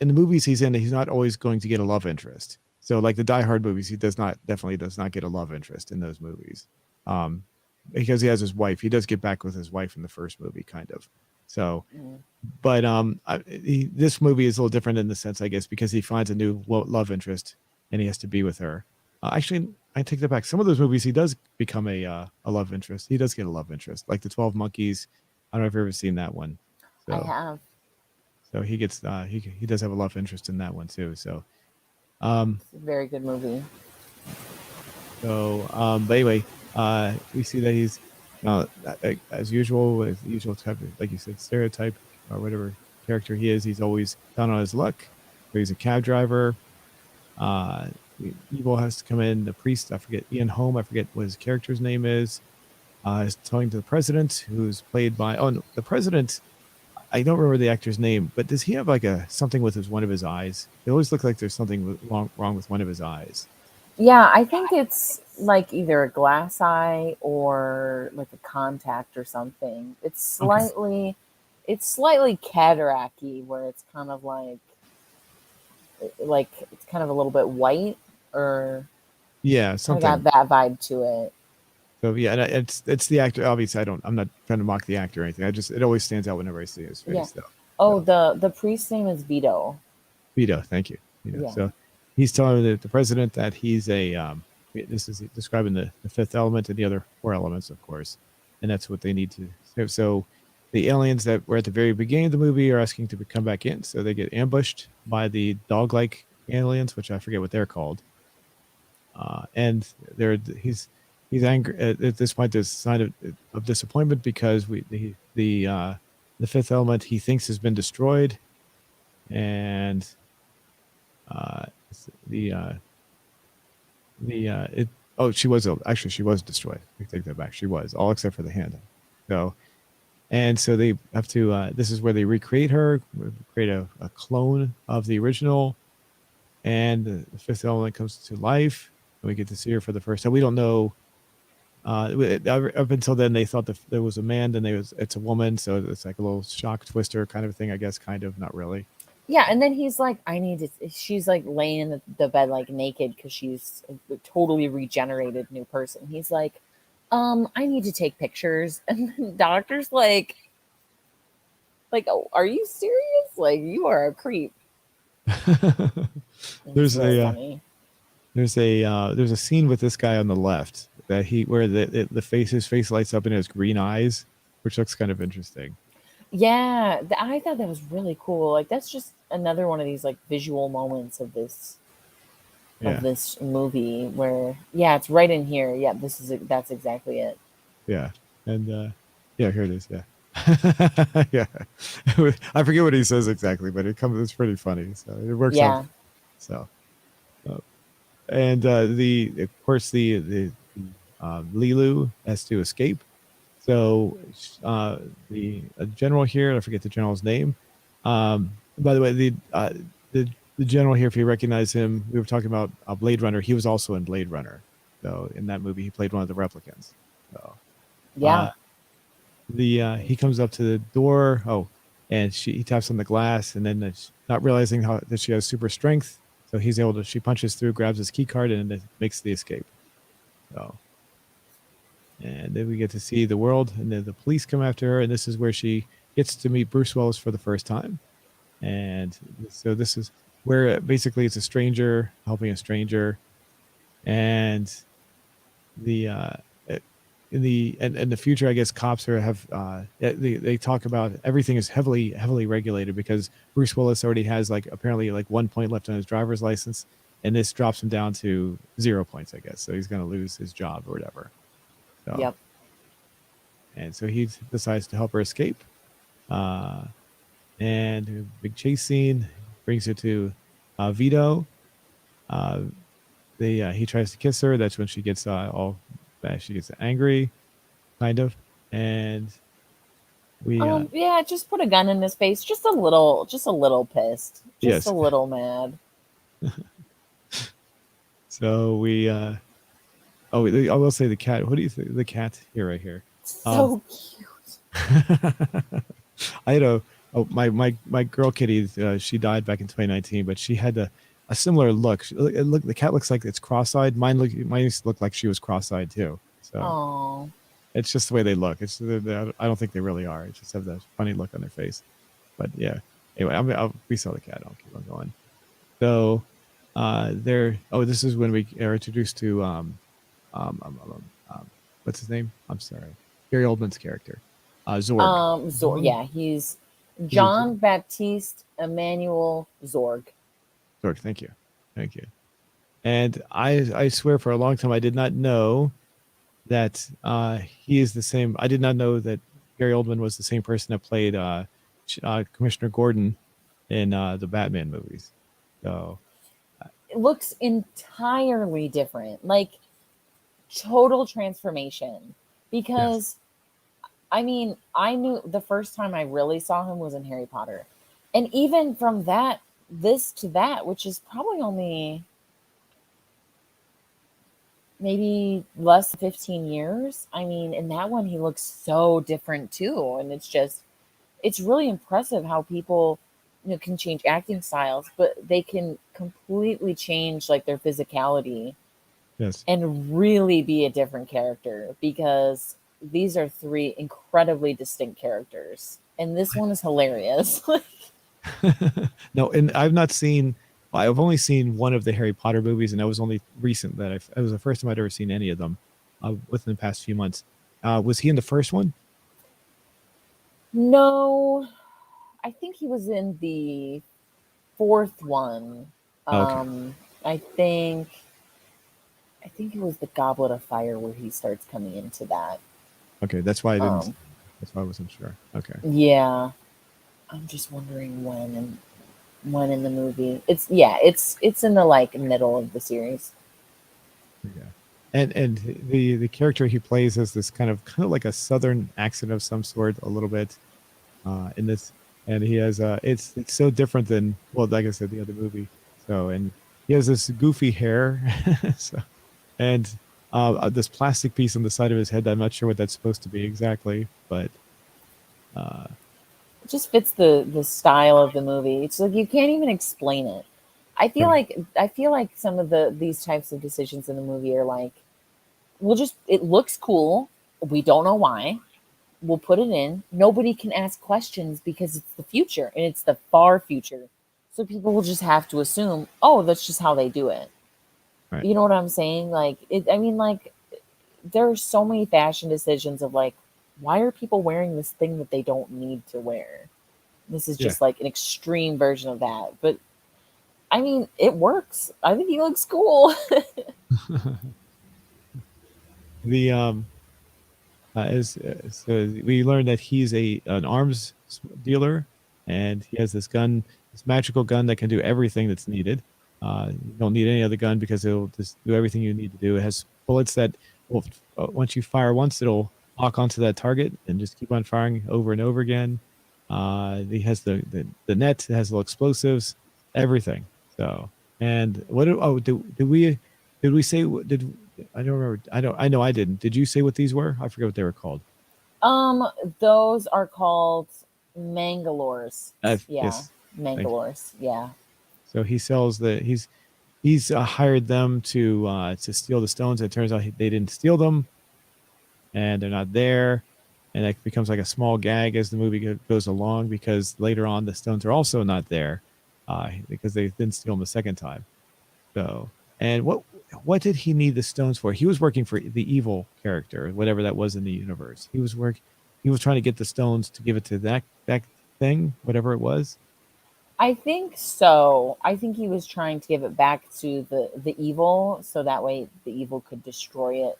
in the movies he's in. He's not always going to get a love interest. So like the Die Hard movies, he definitely does not get a love interest in those movies, um, because he has his wife. He does get back with his wife in the first movie, kind of. So Mm. but this movie is a little different in the sense, I guess, because he finds a new love interest and he has to be with her. Actually, I take that back. Some of those movies, he does become a love interest. He does get a love interest, like the 12 Monkeys. I don't know if you've ever seen that one. I So have. so he gets he does have a love interest in that one too. Um, It's a very good movie. but anyway, we see that As usual, with the usual type of, like you said, stereotype or whatever character he is, he's always down on his luck. So he's a cab driver. The evil has to come in. The priest, I forget Ian Holm, I forget what his character's name is talking to the president, who's played by no, the president. I don't remember the actor's name, but does he have like a something with one of his eyes? It always looks like there's something wrong with one of his eyes. Yeah, I think it's like either a glass eye or like a contact or something. Okay. It's slightly cataracty where it's kind of like it's kind of a little bit white or Yeah, kind of got something. that vibe to it. So yeah, and it's the actor. Obviously, I'm not trying to mock the actor or anything. It always stands out whenever I see his Yeah. face, though. Oh, So the priest's name is Vito. Vito, thank you. Yeah. So he's telling the president that he's a this is describing the fifth element and the other four elements, of course, and that's what they need to. So the aliens that were at the very beginning of the movie are asking to come back in, so they get ambushed by the dog-like aliens, which I forget what they're called, and he's angry at this point. There's a sign of disappointment because the fifth element he thinks has been destroyed, and uh, the it she was actually she was destroyed. I take that back. She was all except for the hand. So so they have to. This is where they recreate her, create a clone of the original, and the fifth element comes to life. And we get to see her for the first time. We don't know. Up until then, they thought that there was a man, then it's a woman. So it's like a little shock twister kind of thing, I guess. Kind of, not really. Yeah, and then he's like, I need to. She's like laying in the bed like naked because she's a totally regenerated new person. He's like, I need to take pictures, and the doctor's like, oh, are you serious? Like, you are a creep. It's there's really a funny. there's a scene with this guy on the left that where his face lights up and has green eyes, which looks kind of interesting. Yeah, I thought that was really cool. Like, that's just another one of these like visual moments of Yeah, this movie where, yeah, it's right in here. Yeah, that's exactly it. yeah, and yeah, here it is. Yeah, yeah. I forget what he says exactly, but it's pretty funny. So it works out. Yeah. So uh, and the of course the Lilu has to escape. So the general here, I forget the general's name. By the way, the the general here, if you recognize him, we were talking about Blade Runner. He was also in Blade Runner. So in that movie, he played one of the replicants. So Yeah. uh, the he comes up to the door. Oh, and he taps on the glass, and then not realizing that she has super strength, so he's able to. She punches through, grabs his key card, and it makes the escape. So and then we get to see the world, and then the police come after her, and this is where she gets to meet Bruce Willis for the first time. And so this is where basically it's a stranger helping a stranger, and the in the future, I guess cops have they talk about everything is heavily regulated because Bruce Willis already has like apparently like 1 point left on his driver's license, and this drops him down to 0 points, I guess. So he's going to lose his job or whatever. So Yep. and so he decides to help her escape. And a big chase scene brings her to Vito. He tries to kiss her. That's when she gets all bad. She gets angry, kind of, and we Yeah, just put a gun in his face. Just a little pissed. Just a yes. little mad. So we I will say the cat. What do you think? The cat here, right here. Um, So cute. I had my girl kitty. She died back in 2019, but she had a similar look. The cat looks like it's cross-eyed. Mine used to look like she was cross-eyed too. So Oh. it's just the way they look. I don't think they really are. It just have that funny look on their face. But yeah. Anyway, we saw the cat. I'll keep on going. So there. Oh, this is when we are introduced to what's his name? I'm sorry, Gary Oldman's character, Zorg. Zorg. Yeah, he's Is it John Baptiste Emmanuel Zorg. Zorg? Thank you. And I swear for a long time I did not know that he is the same. I did not know that Gary Oldman was the same person that played Commissioner Gordon in the Batman movies. So It looks entirely different, like total transformation. yes, Because I mean, I knew the first time I really saw him was in Harry Potter. And even from that, this to that, which is probably only maybe less than 15 years. I mean, in that one, he looks so different too. And it's really impressive how people, can change acting styles, but they can completely change like their physicality yes. and really be a different character because these are three incredibly distinct characters. And this one is hilarious. No, and I've not seen. I've only seen one of the Harry Potter movies, and that was only recent. It was the first time I'd ever seen any of them within the past few months. Was he in the first one? No, I think he was in the fourth one. Okay, I think it was the Goblet of Fire where he starts coming into that. okay, that's why I didn't. Um, That's why I wasn't sure. Okay, yeah, I'm just wondering when in the movie. It's in the like middle of the series. yeah, and the character he plays has this kind of like a southern accent of some sort, a little bit in this, and he has it's so different than, well, like I said, the other movie. So, and he has this goofy hair, so, and this plastic piece on the side of his head. I'm not sure what that's supposed to be exactly, but uh, It just fits the style of the movie. It's like you can't even explain it. right, I feel like some of these types of decisions in the movie are like, we'll just it looks cool. We don't know why. We'll put it in. Nobody can ask questions because it's the future and it's the far future. So people will just have to assume, oh, that's just how they do it. right, You know what I'm saying? Like it I mean like there are so many fashion decisions of like, why are people wearing this thing that they don't need to wear? This is yeah. just like an extreme version of that. But I mean, it works. I think he looks cool. The so we learned that he's an arms dealer, and he has this gun, this magical gun that can do everything that's needed. You don't need any other gun because it'll just do everything you need to do. It has bullets that will, once you fire once, it'll lock onto that target and just keep on firing over and over again. He has the net, it has little explosives, everything. So, and what? Did we say did I don't remember. I know I didn't. Did you say what these were? I forget what they were called. um, those are called Mangalores. Yeah, Yes. Thank you. Mangalores. Yeah. So he sells he's hired them to steal the stones. It turns out they didn't steal them, and they're not there, and it becomes like a small gag as the movie goes along, because later on the stones are also not there, because they didn't steal them the second time. So, and what did he need the stones for? He was working for the evil character, whatever that was in the universe. He was trying to get the stones to give it to that thing, whatever it was. I think so. I think he was trying to give it back to the evil so that way the evil could destroy it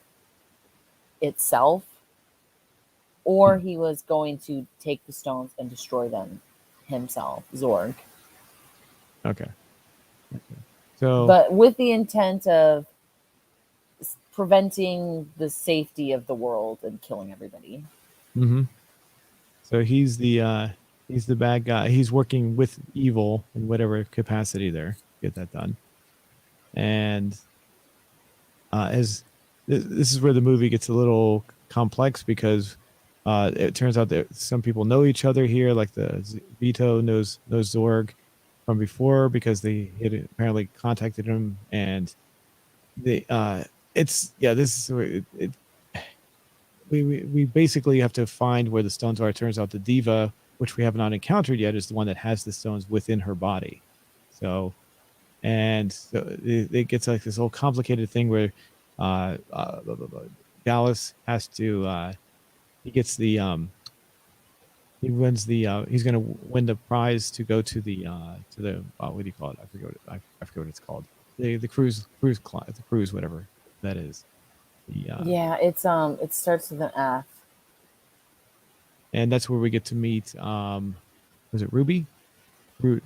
itself, or Hmm. he was going to take the stones and destroy them himself, Zorg. Okay. Okay. So, But with the intent of preventing the safety of the world and killing everybody. mhm. So he's the bad guy. He's working with evil in whatever capacity there to get that done. And as this is where the movie gets a little complex, because it turns out that some people know each other here, like Vito knows Zorg from before because they had apparently contacted him, and they it's yeah this is where we basically have to find where the stones are. It turns out the diva, which we have not encountered yet, is the one that has the stones within her body. So, and so it gets like this whole complicated thing where blah, blah, blah. Dallas has to he gets the he wins the he's going to win the prize to go to the what do you call it? I forget what I forget what it's called. The cruise, the cruise whatever that is. Yeah, Yeah, it starts with an F. and that's where we get to meet. Was it Ruby? Ru-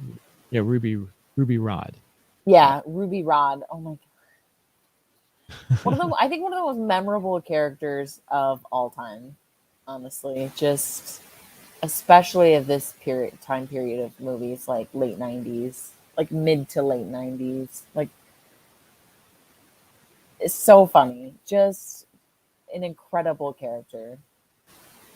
yeah, Ruby Rod. Yeah. Yeah, Ruby Rod. Oh my god. I think one of the most memorable characters of all time. Honestly, just especially of this time period of movies, like late 90s, like mid to late 90s. Like, it's so funny. Just an incredible character.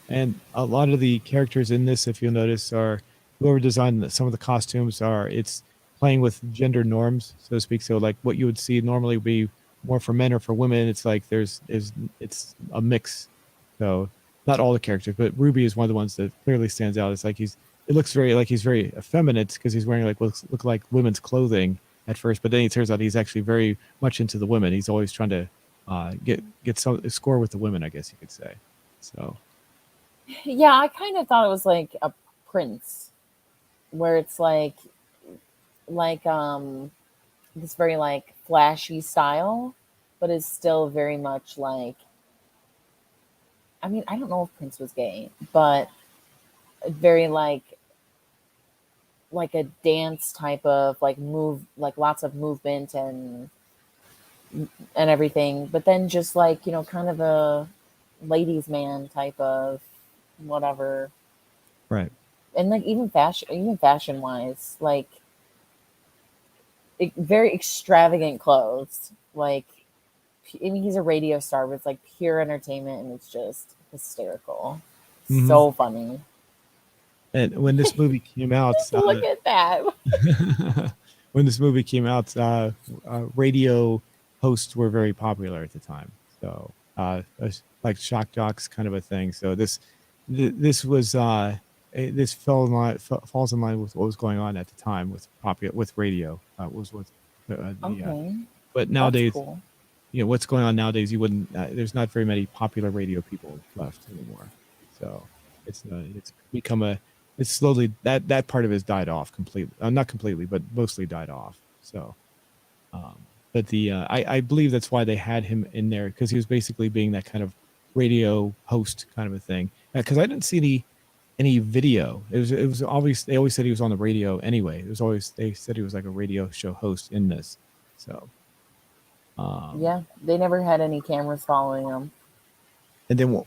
And a lot of the characters in this, if you'll notice, are whoever designed some of the costumes are it's playing with gender norms, so to speak. So like what you would see normally would be more for men or for women. It's like it's a mix. So not all the characters, but Ruby is one of the ones that clearly stands out. It's like it looks very like he's very effeminate because he's wearing like look like women's clothing at first, but then it turns out he's actually very much into the women. He's always trying to get some score with the women, I guess you could say. So Yeah, I kind of thought it was like a Prince, where it's like this very like flashy style, but is still very much like, I mean, I don't know if Prince was gay, but very like a dance type of like move, like lots of movement and everything, but then just like, kind of a ladies man type of whatever. right. And like even fashion wise, like very extravagant clothes. Like, I mean, he's a radio star, but it's like pure entertainment, and it's just hysterical. Hmm. So funny. And when this movie came out, Just look at that. when this movie came out, radio hosts were very popular at the time. So, like shock jocks, kind of a thing. So this was this falls in line with what was going on at the time with with radio. Was with the Okay, but that's nowadays, cool. what's going on nowadays, you wouldn't. There's not very many popular radio people left anymore. So it's become a it's slowly that part of it has died off completely. Not completely, but mostly died off. So, but I believe that's why they had him in there because he was basically being that kind of radio host kind of a thing. Because I didn't see any video. It was obvious. They always said he was on the radio anyway. It was always they said he was like a radio show host in this. So. Um, Yeah, they never had any cameras following him. and then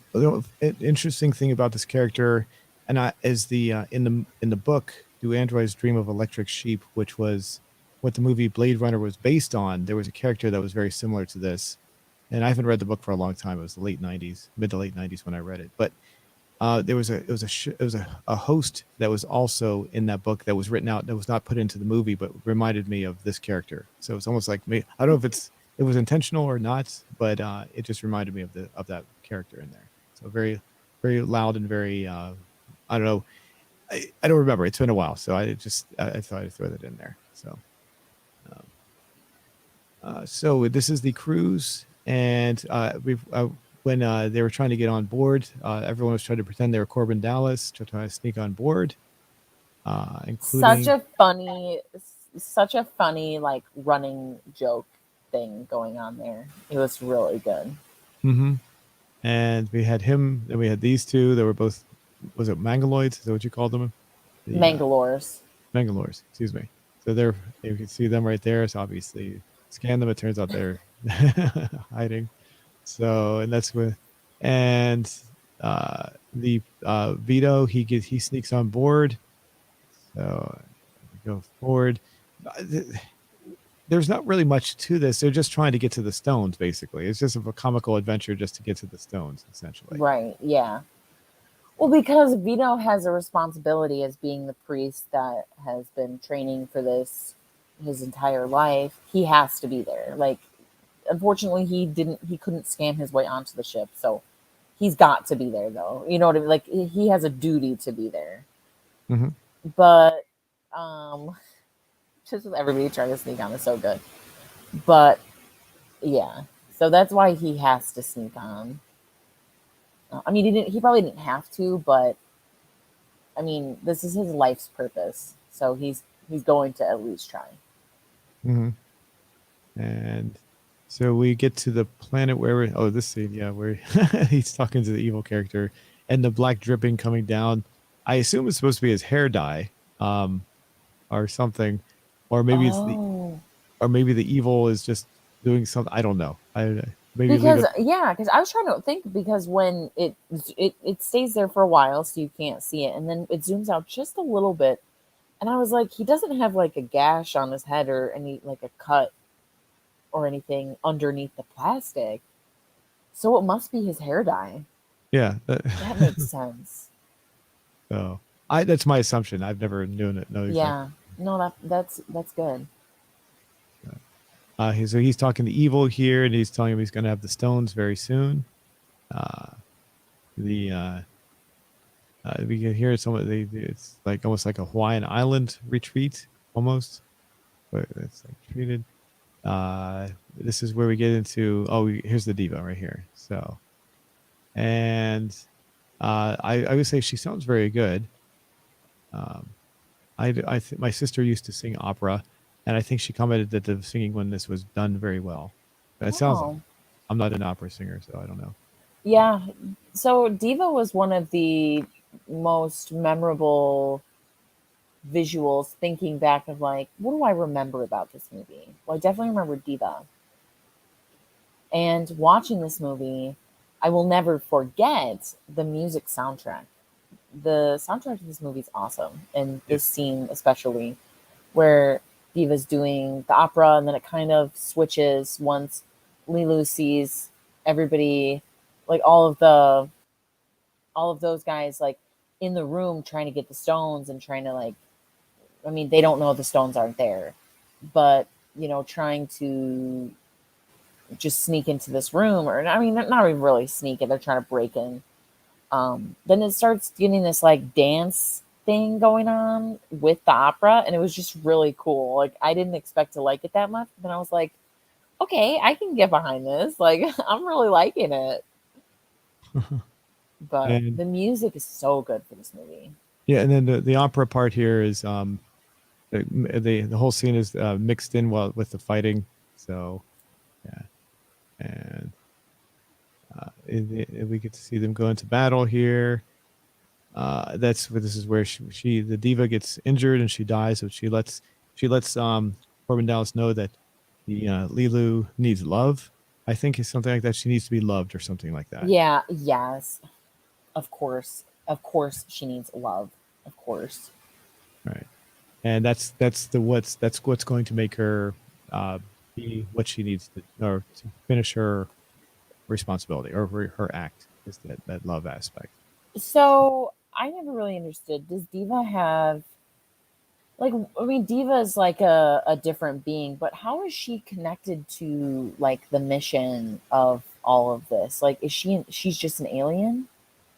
interesting thing about this character, and is the in the book, "Do Androids Dream of Electric Sheep," which was what the movie Blade Runner was based on. There was a character that was very similar to this, and I haven't read the book for a long time. It was the late '90s, mid to late '90s when I read it. But there was a host that was also in that book that was written out that was not put into the movie, but reminded me of this character. So it's almost like me. I don't know if it was intentional or not, but it just reminded me of that character in there. So very very loud and very I don't know. I don't remember. It's been a while, so I thought I'd throw that in there. So um, so this is the cruise, and when they were trying to get on board, everyone was trying to pretend they were Corbin Dallas to try to sneak on board, Such including. a funny, such a funny like running joke thing going on there. It was really good. Hmm. And we had him, and we had these two. They were both, was it Mangaloids? Is that what you called them? The Mangalores. Mangalores, excuse me. So you can see them right there. So obviously, scan them. It turns out they're hiding. So, and that's with, and the Vito, he sneaks on board. So we go forward. There's not really much to this. They're just trying to get to the stones, basically. It's just a comical adventure just to get to the stones, essentially. Right. Yeah. Well, because Vito has a responsibility as being the priest that has been training for this his entire life. He has to be there. Like, unfortunately, he couldn't scam his way onto the ship, so he's got to be there, though. You know what I mean? Like, he has a duty to be there. Hmm. But um, just with everybody trying to sneak on is so good. But yeah, so that's why he has to sneak on. I mean, he probably didn't have to, but I mean, this is his life's purpose, so he's going to at least try. Hmm. And So we get to the planet where this scene, yeah, where he's talking to the evil character, and the black dripping coming down. I assume it's supposed to be his hair dye, or something, or maybe it's the Oh, or maybe the evil is just doing something. I don't know. I maybe leave because it. yeah, because I was trying to think because when it stays there for a while, so you can't see it, and then it zooms out just a little bit, and I was like, he doesn't have like a gash on his head or any like a cut or anything underneath the plastic, so it must be his hair dye. Yeah. That makes sense. So I that's my assumption. I've never known it. Know exactly. Yeah, no, that's good. He's talking to evil here, and he's telling him he's going to have the stones very soon. Uh, the We can hear some of it's like almost like a Hawaiian island retreat, almost, but it's like treated. This is where we get into. Here's the diva right here. So, and I would say she sounds very good. Um, my sister used to sing opera, and I think she commented that the singing when this was done very well. It sounds like Oh, I'm not an opera singer, so I don't know. yeah. So Diva was one of the most memorable visuals. Thinking back of like, what do I remember about this movie? Well, I definitely remember Diva. And watching this movie, I will never forget the music soundtrack. The soundtrack to this movie is awesome, and Yeah. this scene especially, where Diva's doing the opera, and then it kind of switches once Lilu sees everybody, like all of those guys, like in the room trying to get the stones and trying to like, I mean, they don't know the stones aren't there, but trying to just sneak into this room, or I mean, not even really sneak it. They're trying to break in. Then it starts getting this like dance thing going on with the opera, and it was just really cool. Like I didn't expect to like it that much, but I was like, okay, I can get behind this. Like I'm really liking it. But And the music is so good for this movie. yeah, and then the opera part here is the whole scene is mixed in well with the fighting. So yeah, and we get to see them go into battle here. That's where this is where the diva gets injured and she dies. So she lets Corbin Dallas know that the Lilu needs love. I think it's something like that. She needs to be loved or something like that. Yeah, yes, of course. Of course she needs love. Of course. Right. And that's what's going to make her uh, be what she needs to, or to finish her responsibility or her act, is that love aspect. So I never really understood. Does Diva have like, I mean, Diva is like a different being, but how is she connected to like the mission of all of this? Like, she's just an alien?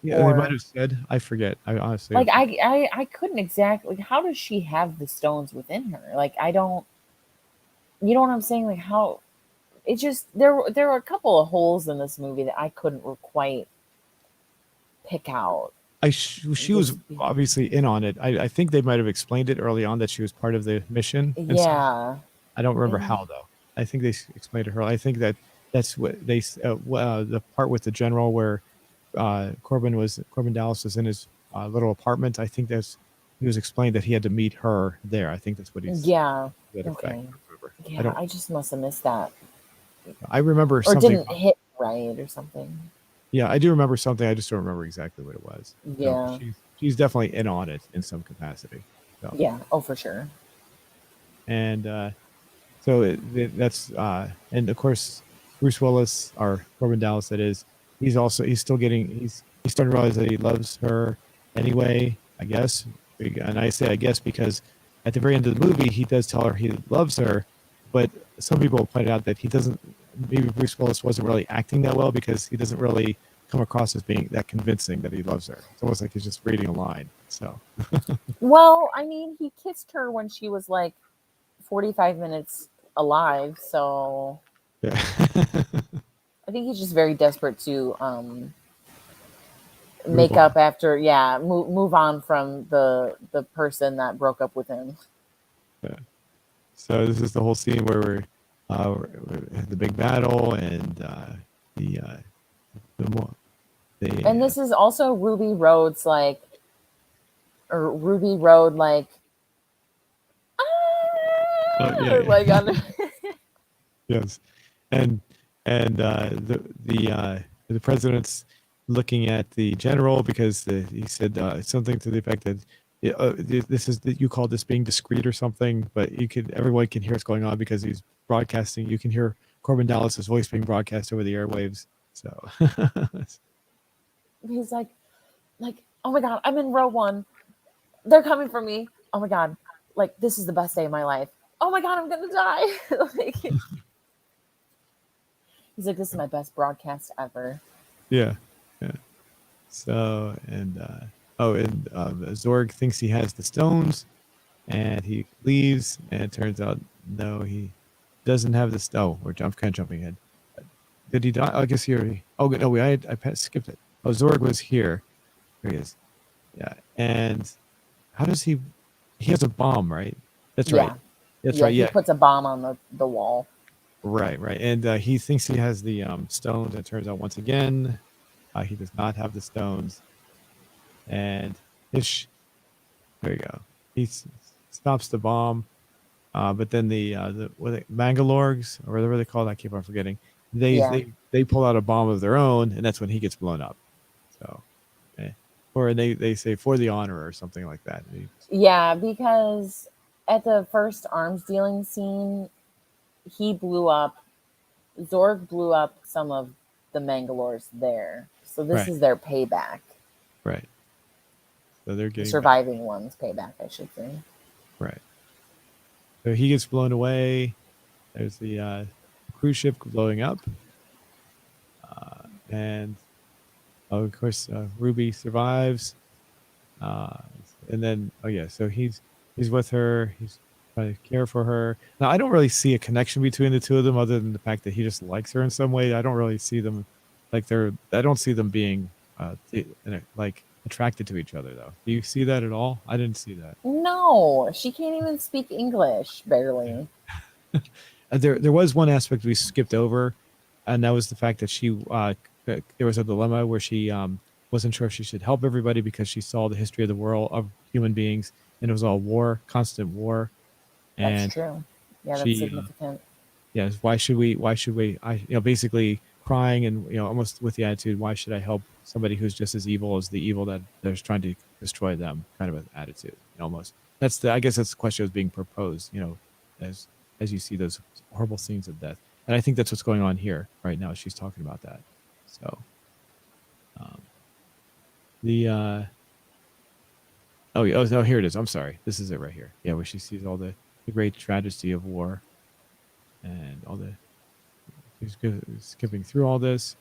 Yeah, they might Or have said. I forget. I honestly like have forget. I couldn't exactly, like, how does she have the stones within her? Like I don't, you know what I'm saying? Like how it just, there were a couple of holes in this movie that I couldn't quite pick out. She was Just obviously in on it. I think they might have explained it early on that she was part of the mission and stuff. yeah. I don't remember And how though. I think they explained to her. I think that's what the part with the general where Corbin Dallas was in his little apartment. I think he was explained that he had to meet her there. I think that's what he's yeah. that effect. Okay. I remember. I Yeah, don't. I just must have missed that. I remember Or something. didn't hit right or something. Yeah, I do remember something. I just don't remember exactly what it was. So Yeah. she's definitely in on it in some capacity. So Yeah. Oh, for sure. and so that's and of course Bruce Willis or Corbin Dallas, that is, he's still getting he's starting to realize that he loves her anyway, I guess. And I say I guess because at the very end of the movie he does tell her he loves her, but some people pointed out that he doesn't, maybe Bruce Willis wasn't really acting that well because he doesn't really come across as being that convincing that he loves her. It's almost like he's just reading a line. So Well, I mean, he kissed her when she was like 45 minutes alive, so yeah. I think he's just very desperate to Move make on. up after, yeah, move on from the person that broke up with him. Yeah. So this is the whole scene where the big battle and the the more And the this is also Ruby Road's like, or Ruby Road like, yeah, like yeah. on. Yes, and the president's looking at the general because he said something to the effect that this is you call this being discreet or something, but everyone can hear what's going on because he's broadcasting. You can hear Corbin Dallas's voice being broadcast over the airwaves. So He's like, oh my god, I'm in row one. They're coming for me. Oh my god, like this is the best day of my life. Oh my god, I'm gonna die. Like, he's like, this is my best broadcast ever. yeah, yeah. So Zorg thinks he has the stones, and he leaves, and it turns out no, he doesn't have the stone. I'm kind of jumping ahead. Did he die? I guess he already. Oh no, skipped it. Oh, Zorg was here. There he is. Yeah, and how does he? He has a bomb, right? That's right. Yeah, That's yeah. right. He Yeah, puts a bomb on the wall. right, right. And he thinks he has the stones. It turns out once again, he does not have the stones. And his there you go. Stops the bomb. But then Mangalores or whatever they call it, I keep on forgetting. They Yeah, they they pull out a bomb of their own, and that's when he gets blown up. So, or they say for the honor or something like that. yeah. Because at the first arms dealing scene, he blew up. Zorg blew up some of the Mangalores there. So this Right, is their payback. right. So they're The getting back. surviving ones payback, I should say. Right. So he gets blown away. There's the cruise ship blowing up, and of course Ruby survives. Uh, and then so he's with her. He's trying to care for her. Now I don't really see a connection between the two of them, other than the fact that he just likes her in some way. I don't really see them I don't see them being like attracted to each other though. Do you see that at all? I didn't see that. No, she can't even speak English, Yeah. barely. There was one aspect we skipped over, and that was the fact that there was a dilemma where she wasn't sure if she should help everybody because she saw the history of the world of human beings, and it was all war, constant war, That's and true. Yeah, that's she significant. yes, why should we basically crying and almost with the attitude, why should I help somebody who's just as evil as the evil that there's trying to destroy them, kind of an attitude, almost. I guess that's the question that was being proposed, as you see those horrible scenes of death. And I think that's what's going on here right now. She's talking about that. So um, the oh yeah, oh no, here it is. I'm sorry, this is it right here. Yeah, where she sees all the great tragedy of war and all the skipping through all this.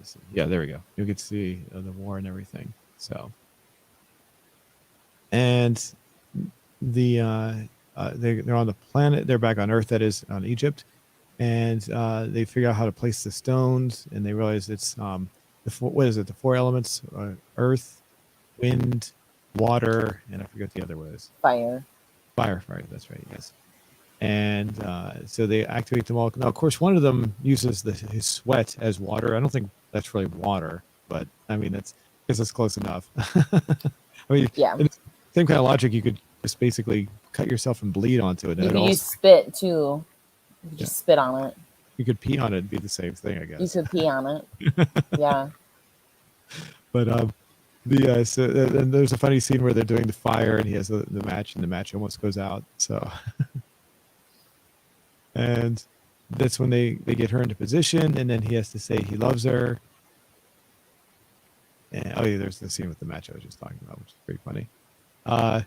So yeah, there we go. You get to see the war and everything. So, and they're on the planet. They're back on Earth. That is on Egypt, and they figure out how to place the stones. And they realize it's what is it? The four elements: earth, wind, water, and I forget the other was Fire. fire. Fire. That's right. Yes. And so they activate them all. Now, of course, one of them uses his sweat as water. I don't think that's really water, but I mean, I guess it's close enough. I mean, Yeah. in the same kind of logic, you could just basically cut yourself and bleed onto it, and You it could use also, spit too. You could yeah, just spit on it. you could pee on it and be the same thing, I You guess. could pee on it. Yeah. But and there's a funny scene where they're doing the fire, and he has the match, and the match almost goes out. So, and that's when they get her into position, and then he has to say he loves her. And oh yeah, there's the scene with the match I was just talking about, which is pretty funny. Uh,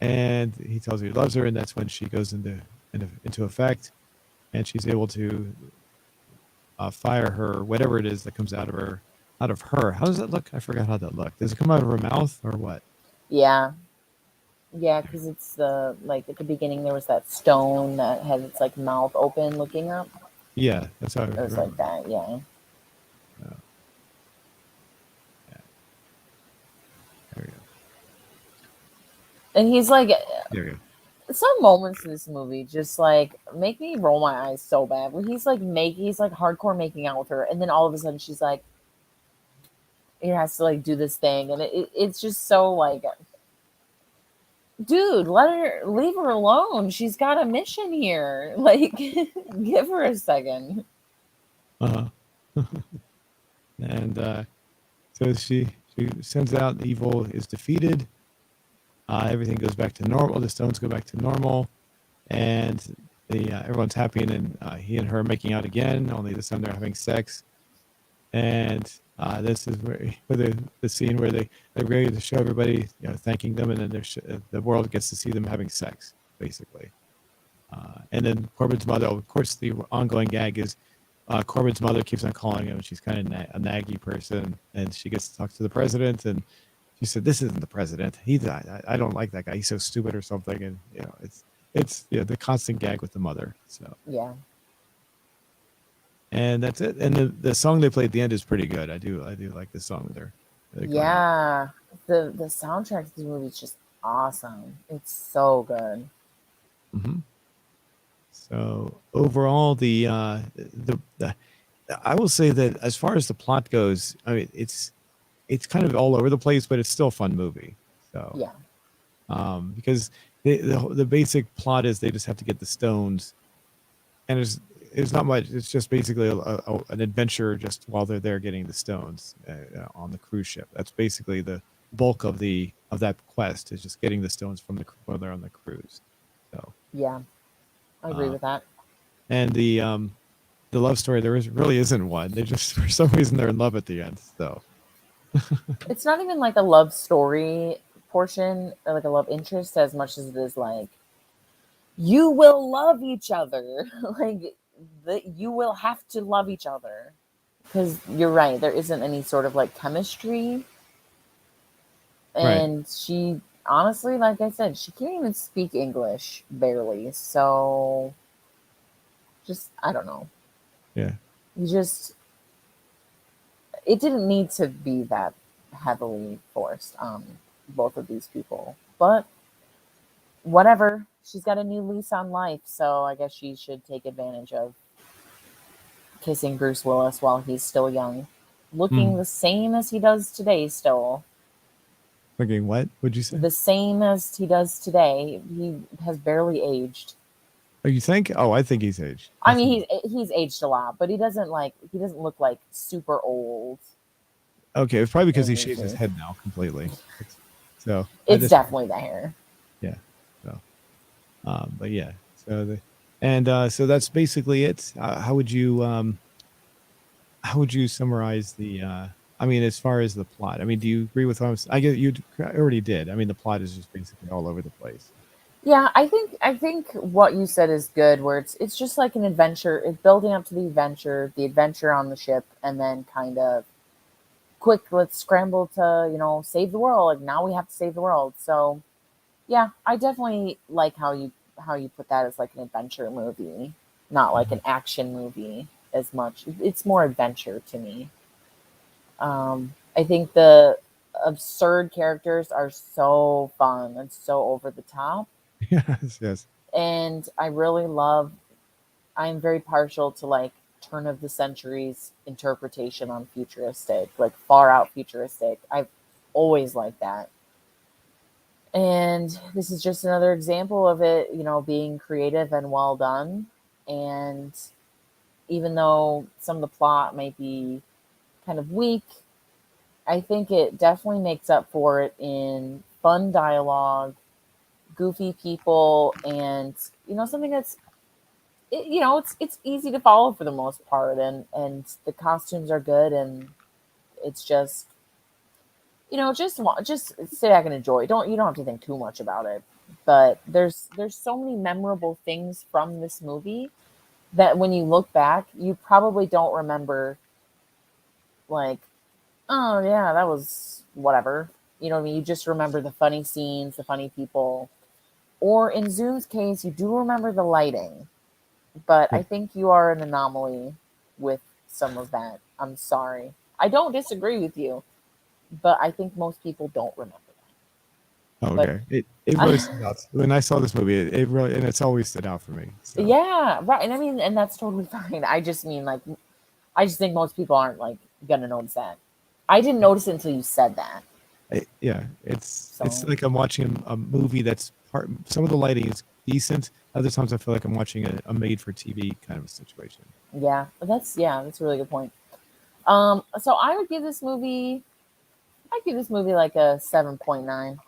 and he tells her he loves her, and that's when she goes into effect, and she's able to fire her whatever it is that comes out of her. Out of her, how does that look? I forgot how that looked. Does it come out of her mouth or what? Yeah. Yeah, because it's like at the beginning there was that stone that had its like mouth open looking up. Yeah, that's how I It was remember. like that, yeah. Oh, yeah. There we go. And he's like, There we go. some moments in this movie just like make me roll my eyes so bad. When he's like hardcore making out with her, and then all of a sudden she's like, he has to like do this thing, and it's just so like, dude, leave her alone. She's got a mission here. Like, give her a second. Uh, and so she sends out, the evil is defeated. Everything goes back to normal. The stones go back to normal, and the everyone's happy. And then he and her are making out again. Only this time they're having sex. And this is where the scene where they're ready to show everybody, thanking them, and then the world gets to see them having sex, basically. And then Corbin's mother, of course, the ongoing gag is Corbin's mother keeps on calling him. She's kind of a naggy person, and she gets to talk to the president, and she said, "This isn't the president. I don't like that guy. He's so stupid," or something. And it's the constant gag with the mother. So Yeah. and that's it. And the song they play at the end is pretty good. I do like the song they're going out. Yeah. The soundtrack to the movie is just awesome. It's so good. Mm-hmm. So overall, the I will say that as far as the plot goes, I mean, it's kind of all over the place, but it's still a fun movie. So Yeah. because the basic plot is they just have to get the stones, and there's not much. It's just basically an adventure just while they're there getting the stones on the cruise ship. That's basically the bulk of that quest, is just getting the stones while they're on the cruise. So Yeah. I agree with that. and the love story, really isn't one. They just, for some reason, they're in love at the end. So It's not even like a love story portion or like a love interest as much as it is like, you will love each other. Like, you will have to love each other. Because you're right, there isn't any sort of like chemistry. right, And she, honestly, like I said, she can't even speak English barely. So, just, I don't know. yeah, You just, it didn't need to be that heavily forced on both of these people. But whatever, she's got a new lease on life. So I guess she should take advantage of kissing Bruce Willis while he's still young, looking mm. the same as he does today still. Thinking, what would you say? The same as he does today. He has barely aged. Oh, you think? Oh, I think he's aged. I I think. mean, he's aged a lot, but he doesn't look like super old Okay, it's probably because in he these shaves his movies. head now completely. So I It's just, definitely the hair. yeah. So, but yeah. So that's basically it. How would you summarize the? I mean, as far as the plot, I mean, do you agree with what I get? You already did. I mean, the plot is just basically all over the place. Yeah, I think what you said is good. Where it's just like an adventure. It's building up to the adventure on the ship, and then kind of quick. Let's scramble to save the world. Like now we have to save the world. So yeah, I definitely like how you put that as like an adventure movie, not like Mhm. an action movie as much. It's more adventure to me. I think the absurd characters are so fun and so over the top, Yes, yes. and I really love. I'm very partial to like turn of the centuries interpretation on futuristic, like far out futuristic. I've always liked that. And this is just another example of it, being creative and well done. And even though some of the plot might be kind of weak, I think it definitely makes up for it in fun dialogue, goofy people, and something that's it's easy to follow for the most part, and the costumes are good, and it's just just sit back and enjoy. You don't have to think too much about it. But there's so many memorable things from this movie that when you look back, you probably don't remember like, oh yeah, that was whatever. You know what I mean? You just remember the funny scenes, the funny people. Or in Zoom's case, you do remember the lighting. But Yeah. I think you are an anomaly with some of that. I'm sorry. I don't disagree with you, but I think most people don't remember Oh, But okay. It really stood out when I saw this movie. It really, and it's always stood out for me. So yeah, right. And I mean, and that's totally fine. I just mean, like, I just think most people aren't like gonna notice that. I didn't notice it until you said that. yeah, it's So like I'm watching a movie that's part. Some of the lighting is decent. Other times I feel like I'm watching a made for TV kind of a situation. that's a really good point. So I would give this movie, I'd give this movie like a 7.9.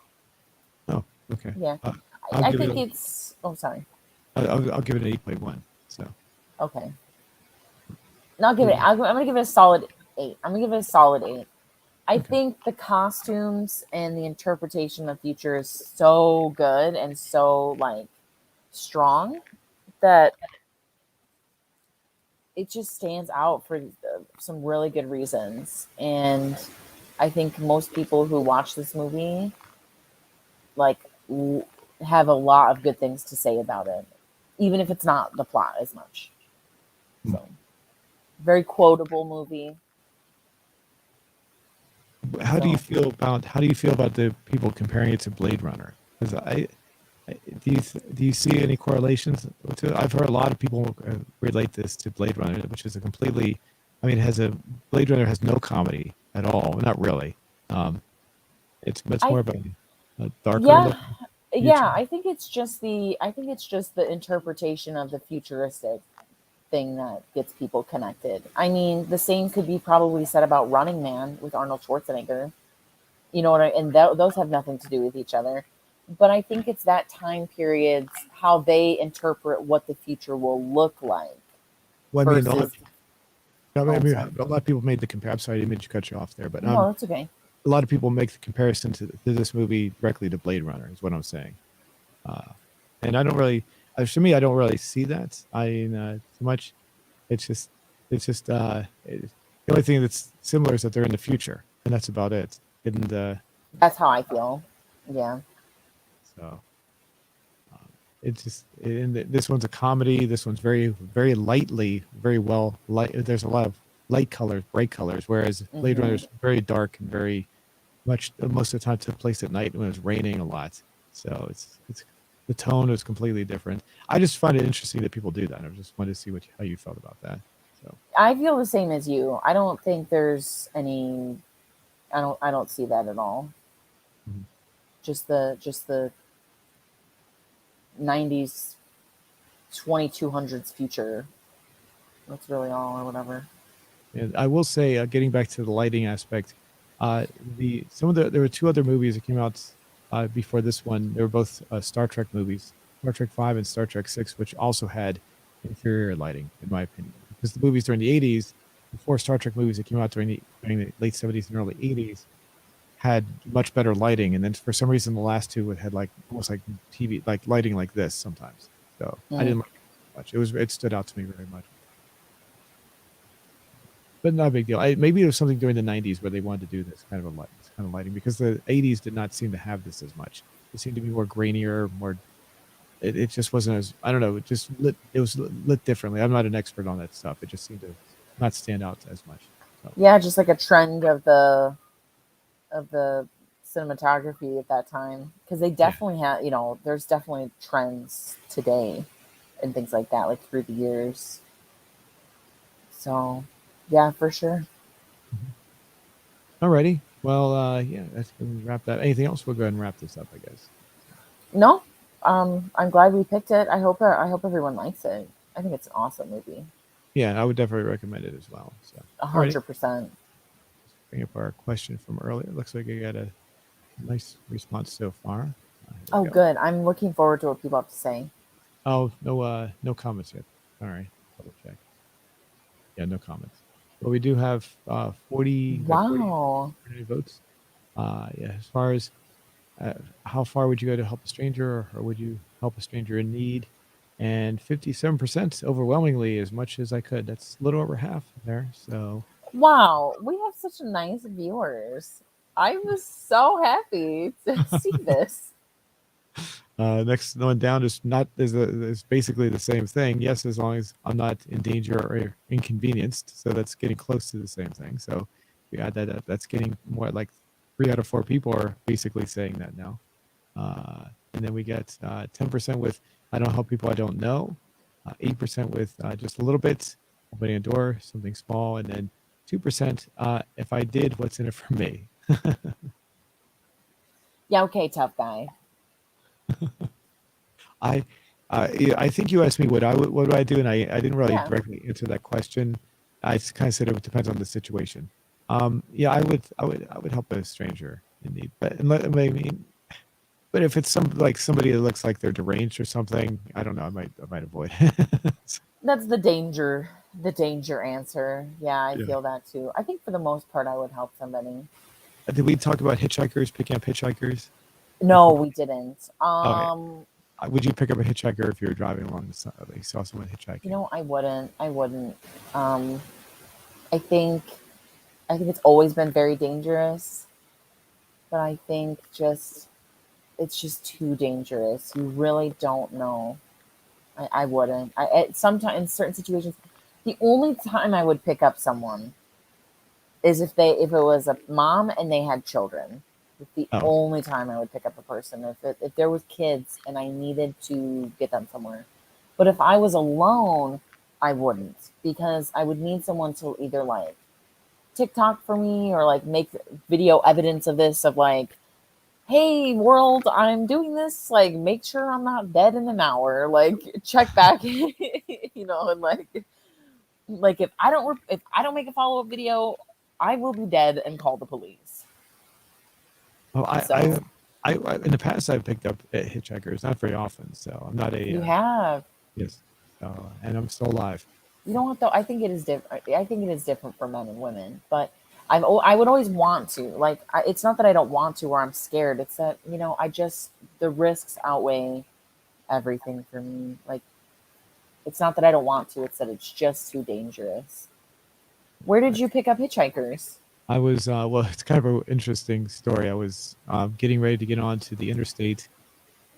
Oh, okay. Yeah, I'll I give it think a. it's. Oh, sorry. I'll give it an 8.1. So Okay, and I'll give what it. do I'm gonna give it a solid 8. I'm gonna give it a solid 8. I okay. think the costumes and the interpretation of future is so good and so like strong that it just stands out for some really good reasons. And I think most people who watch this movie like have a lot of good things to say about it, even if it's not the plot as much. Hmm. So, very quotable movie. So, How do you feel about the people comparing it to Blade Runner? Because do you see any correlations to it? I've heard a lot of people relate this to Blade Runner, which is a completely, I mean, it has a Blade Runner has no comedy at all. Not really. Um, it's I more of a darker yeah, look at the yeah, future. I think it's just the interpretation of the futuristic thing that gets people connected. I mean, the same could be probably said about Running Man with Arnold Schwarzenegger. You know what and those have nothing to do with each other. But I think it's that time period's how they interpret what the future will look like Well, I mean, versus. I Oh, mean, sorry. a lot of people made the compare. I'm sorry, I didn't mean to cut you off there, but No, that's okay. a lot of people make the comparison to this movie directly to Blade Runner. Is what I'm saying. Uh, and I don't really, for me, I don't really see that. Too much. It's just, the only thing that's similar is that they're in the future, and that's about it. And That's how I feel. Yeah. so it's just, and this one's a comedy. This one's very lightly, very well light. There's a lot of light colors, bright colors, whereas Blade Runner Hmm. is very dark and very much most of the time took place at night when it was raining a lot. So it's the tone is completely different. I just find it interesting that people do that. I just wanted to see how you felt about that. So I feel the same as you. I don't think there's any. I don't see that at all. mhm. Just the 90s 2200s future. That's really all or whatever. And I will say, getting back to the lighting aspect, there were two other movies that came out before this one. They were both Star Trek movies, Star Trek Five and Star Trek Six, which also had inferior lighting, in my opinion, because the movies during the '80s, before Star Trek movies that came out during the late '70s and early '80s, had much better lighting, and then for some reason the last two had like almost like TV like lighting like this sometimes. So I Mm. didn't like it much. It stood out to me very much, but not a big deal. Maybe it was something during the '90s where they wanted to do this kind of lighting, because the '80s did not seem to have this as much. It seemed to be more grainier, more. It just wasn't as, I don't know. It just lit. It was lit differently. I'm not an expert on that stuff. It just seemed to not stand out as much. So Yeah, just like a trend of the cinematography at that time because they yeah. definitely have, there's definitely trends today and things like that, like through the years. So, yeah, for sure. Mhm. Alrighty. Well, yeah, that's gonna wrap that. Anything else? We'll go ahead and wrap this up, I guess. No, I'm glad we picked it. I hope everyone likes it. I think it's an awesome movie. Yeah, I would definitely recommend it as well. So, alrighty. 100%. Let's bring up our question from earlier. Looks like I got a nice response so far. Here Oh, we go. good. I'm looking forward to what people have to say. Oh, no comments yet. All right, double check. Yeah, no comments. But we do have 40 Wow. votes. Yeah, as far as uh, how far would you go to help a stranger, or would you help a stranger in need? And 57% overwhelmingly, as much as I could. That's a little over half there. So Wow, we have such nice viewers. I was so happy to see this. next one down is basically the same thing. Yes, as long as I'm not in danger or inconvenienced. So that's getting close to the same thing. So we add that up. That's getting more like 3 out of 4 people are basically saying that now. and then we get 10% with I don't help people I don't know, 8% with just a little bit, opening a door, something small, and then 2% if I did, what's in it for me? Yeah, okay, tough guy. I yeah, I think you asked me what do I do, and I didn't really Yeah. directly answer that question. I kind of said it depends on the situation. Yeah, I would help a stranger in need, but I mean, but if it's somebody that looks like they're deranged or something, I don't know. I might avoid. That's the danger answer. Yeah, I Yeah. feel that too. I think for the most part, I would help somebody. Did we talk about hitchhikers, picking up hitchhikers No, before? we didn't. Oh, yeah. Would you pick up a hitchhiker if you were driving along the side, like you saw someone hitchhiking? I wouldn't. I wouldn't. Um, I think I think it's always been very dangerous, but I think just it's just too dangerous. You really don't know. I wouldn't. Sometimes in certain situations, the only time I would pick up someone is if it was a mom and they had children. It's the Oh, only time I would pick up a person if there was kids and I needed to get them somewhere. But if I was alone, I wouldn't because I would need someone to either like TikTok for me or like make video evidence of this of like, hey world, I'm doing this. Like, make sure I'm not dead in an hour. Like, check back, and like if I don't make a follow up video, I will be dead and call the police. oh, So in the past I've picked up hitchhikers, not very often, so I'm not a you have. yes, and I'm still alive. You know what though? I think it is different. I think it is different for men and women, but I would always want to. Like, it's not that I don't want to or I'm scared. It's that I just the risks outweigh everything for me. Like, it's not that I don't want to. It's that it's just too dangerous. Where did Right. you pick up hitchhikers? I was well, it's kind of an interesting story. I was getting ready to get onto the interstate,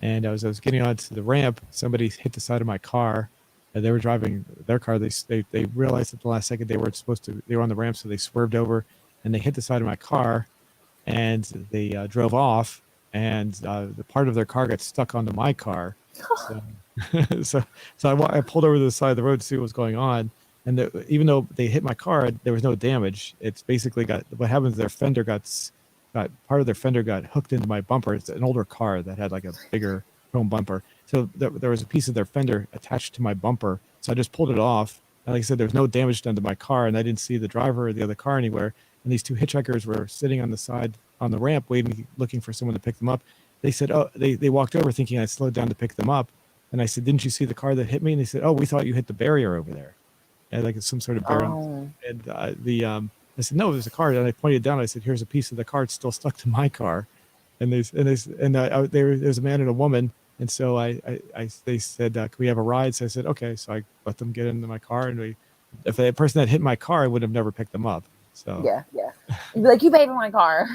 and I was getting onto the ramp. Somebody hit the side of my car, and they were driving their car. They realized at the last second they weren't supposed to. They were on the ramp, so they swerved over, and they hit the side of my car, and they drove off, and the part of their car got stuck onto my car. So, so, I pulled over to the side of the road to see what was going on, and even though they hit my car, there was no damage. It's basically got what happens. Their fender got part of their fender got hooked into my bumper. It's an older car that had like a bigger chrome bumper, so there was a piece of their fender attached to my bumper. So I just pulled it off, and like I said, there was no damage done to my car, and I didn't see the driver or the other car anywhere. And these two hitchhikers were sitting on the side on the ramp, waiting, looking for someone to pick them up. They said, "Oh," they walked over thinking I slowed down to pick them up, and I said, "Didn't you see the car that hit me?" And they said, "Oh, we thought you hit the barrier over there." And like some sort of barrier on Oh, and the I said, "No, there's a car." And I pointed down. I said, "Here's a piece of the car. It's still stuck to my car." And there's a man and a woman. And so they said, "Can we have a ride?" So I said, "Okay." So I let them get into my car, and if the person that hit my car, I would have never picked them up. So yeah, yeah. You'd be like, you paid for my car.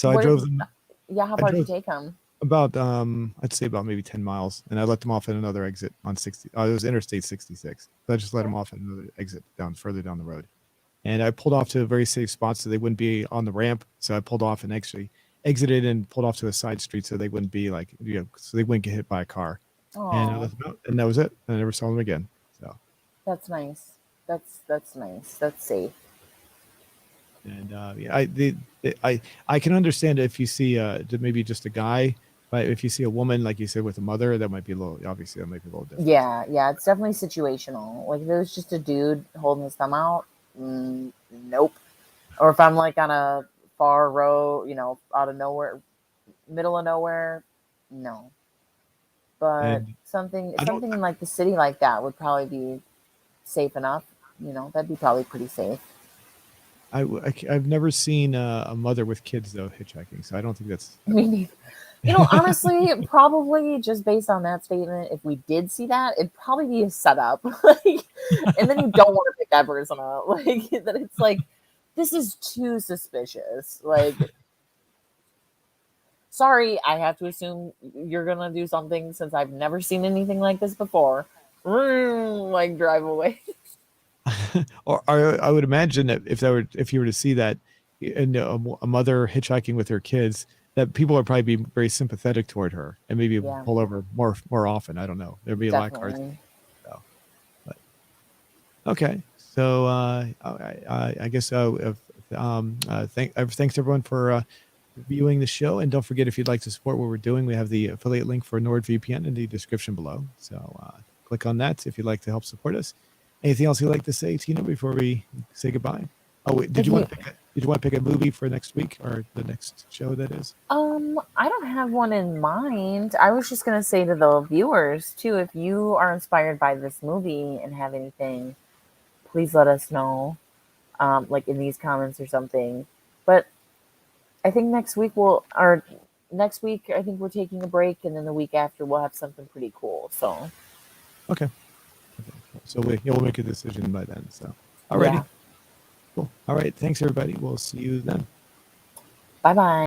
I Where drove did them. Yeah, how I far did you drove take them? about I'd say about maybe 10 miles, and I let them off at another exit on 60. It was Interstate 66. So I just let them off at another exit further down the road. And I pulled off to a very safe spot so they wouldn't be on the ramp. So I pulled off and actually exited and pulled off to a side street so they wouldn't be like, so they wouldn't get hit by a car. And I Oh, let them out, and that was it. I never saw them again. So, that's nice. That's nice. That's safe. and yeah, I can understand if you see maybe just a guy, but if you see a woman, like you said, with a mother, that might be a little, obviously, that might be a little different. Yeah, yeah, it's definitely situational. Like, if it was just a dude holding his thumb out, nope. Or if I'm like on a far road, out of nowhere, middle of nowhere, no. But And I don't, something in like the city like that would probably be safe enough. That'd be probably pretty safe. I've never seen a mother with kids though hitchhiking, so I don't think that's. I mean, honestly, probably just based on that statement, if we did see that, it'd probably be a setup. Like, and then you don't want to pick that person up. Like, that it's like, this is too suspicious. Like, sorry, I have to assume you're gonna do something since I've never seen anything like this before. Like, drive away. Or I would imagine that if you were to see that, and a mother hitchhiking with her kids, that people would probably be very sympathetic toward her and maybe Yeah, pull over more often. I don't know. There'd be a lot of cars. definitely. So, but okay. So I guess thanks everyone for viewing the show, and don't forget, if you'd like to support what we're doing, we have the affiliate link for NordVPN in the description below. So click on that if you'd like to help support us. Anything else you'd like to say, Tina, before we say goodbye? Oh, wait, If you, did you want to pick a movie for next week or the next show? That is. I don't have one in mind. I was just gonna say to the viewers too, if you are inspired by this movie and have anything, please let us know, like in these comments or something. But I think next week I think we're taking a break, and then the week after we'll have something pretty cool. So Okay. Okay. So you'll make a decision by then. So, alrighty. yeah, Cool. All right. Thanks, everybody. We'll see you then. bye bye.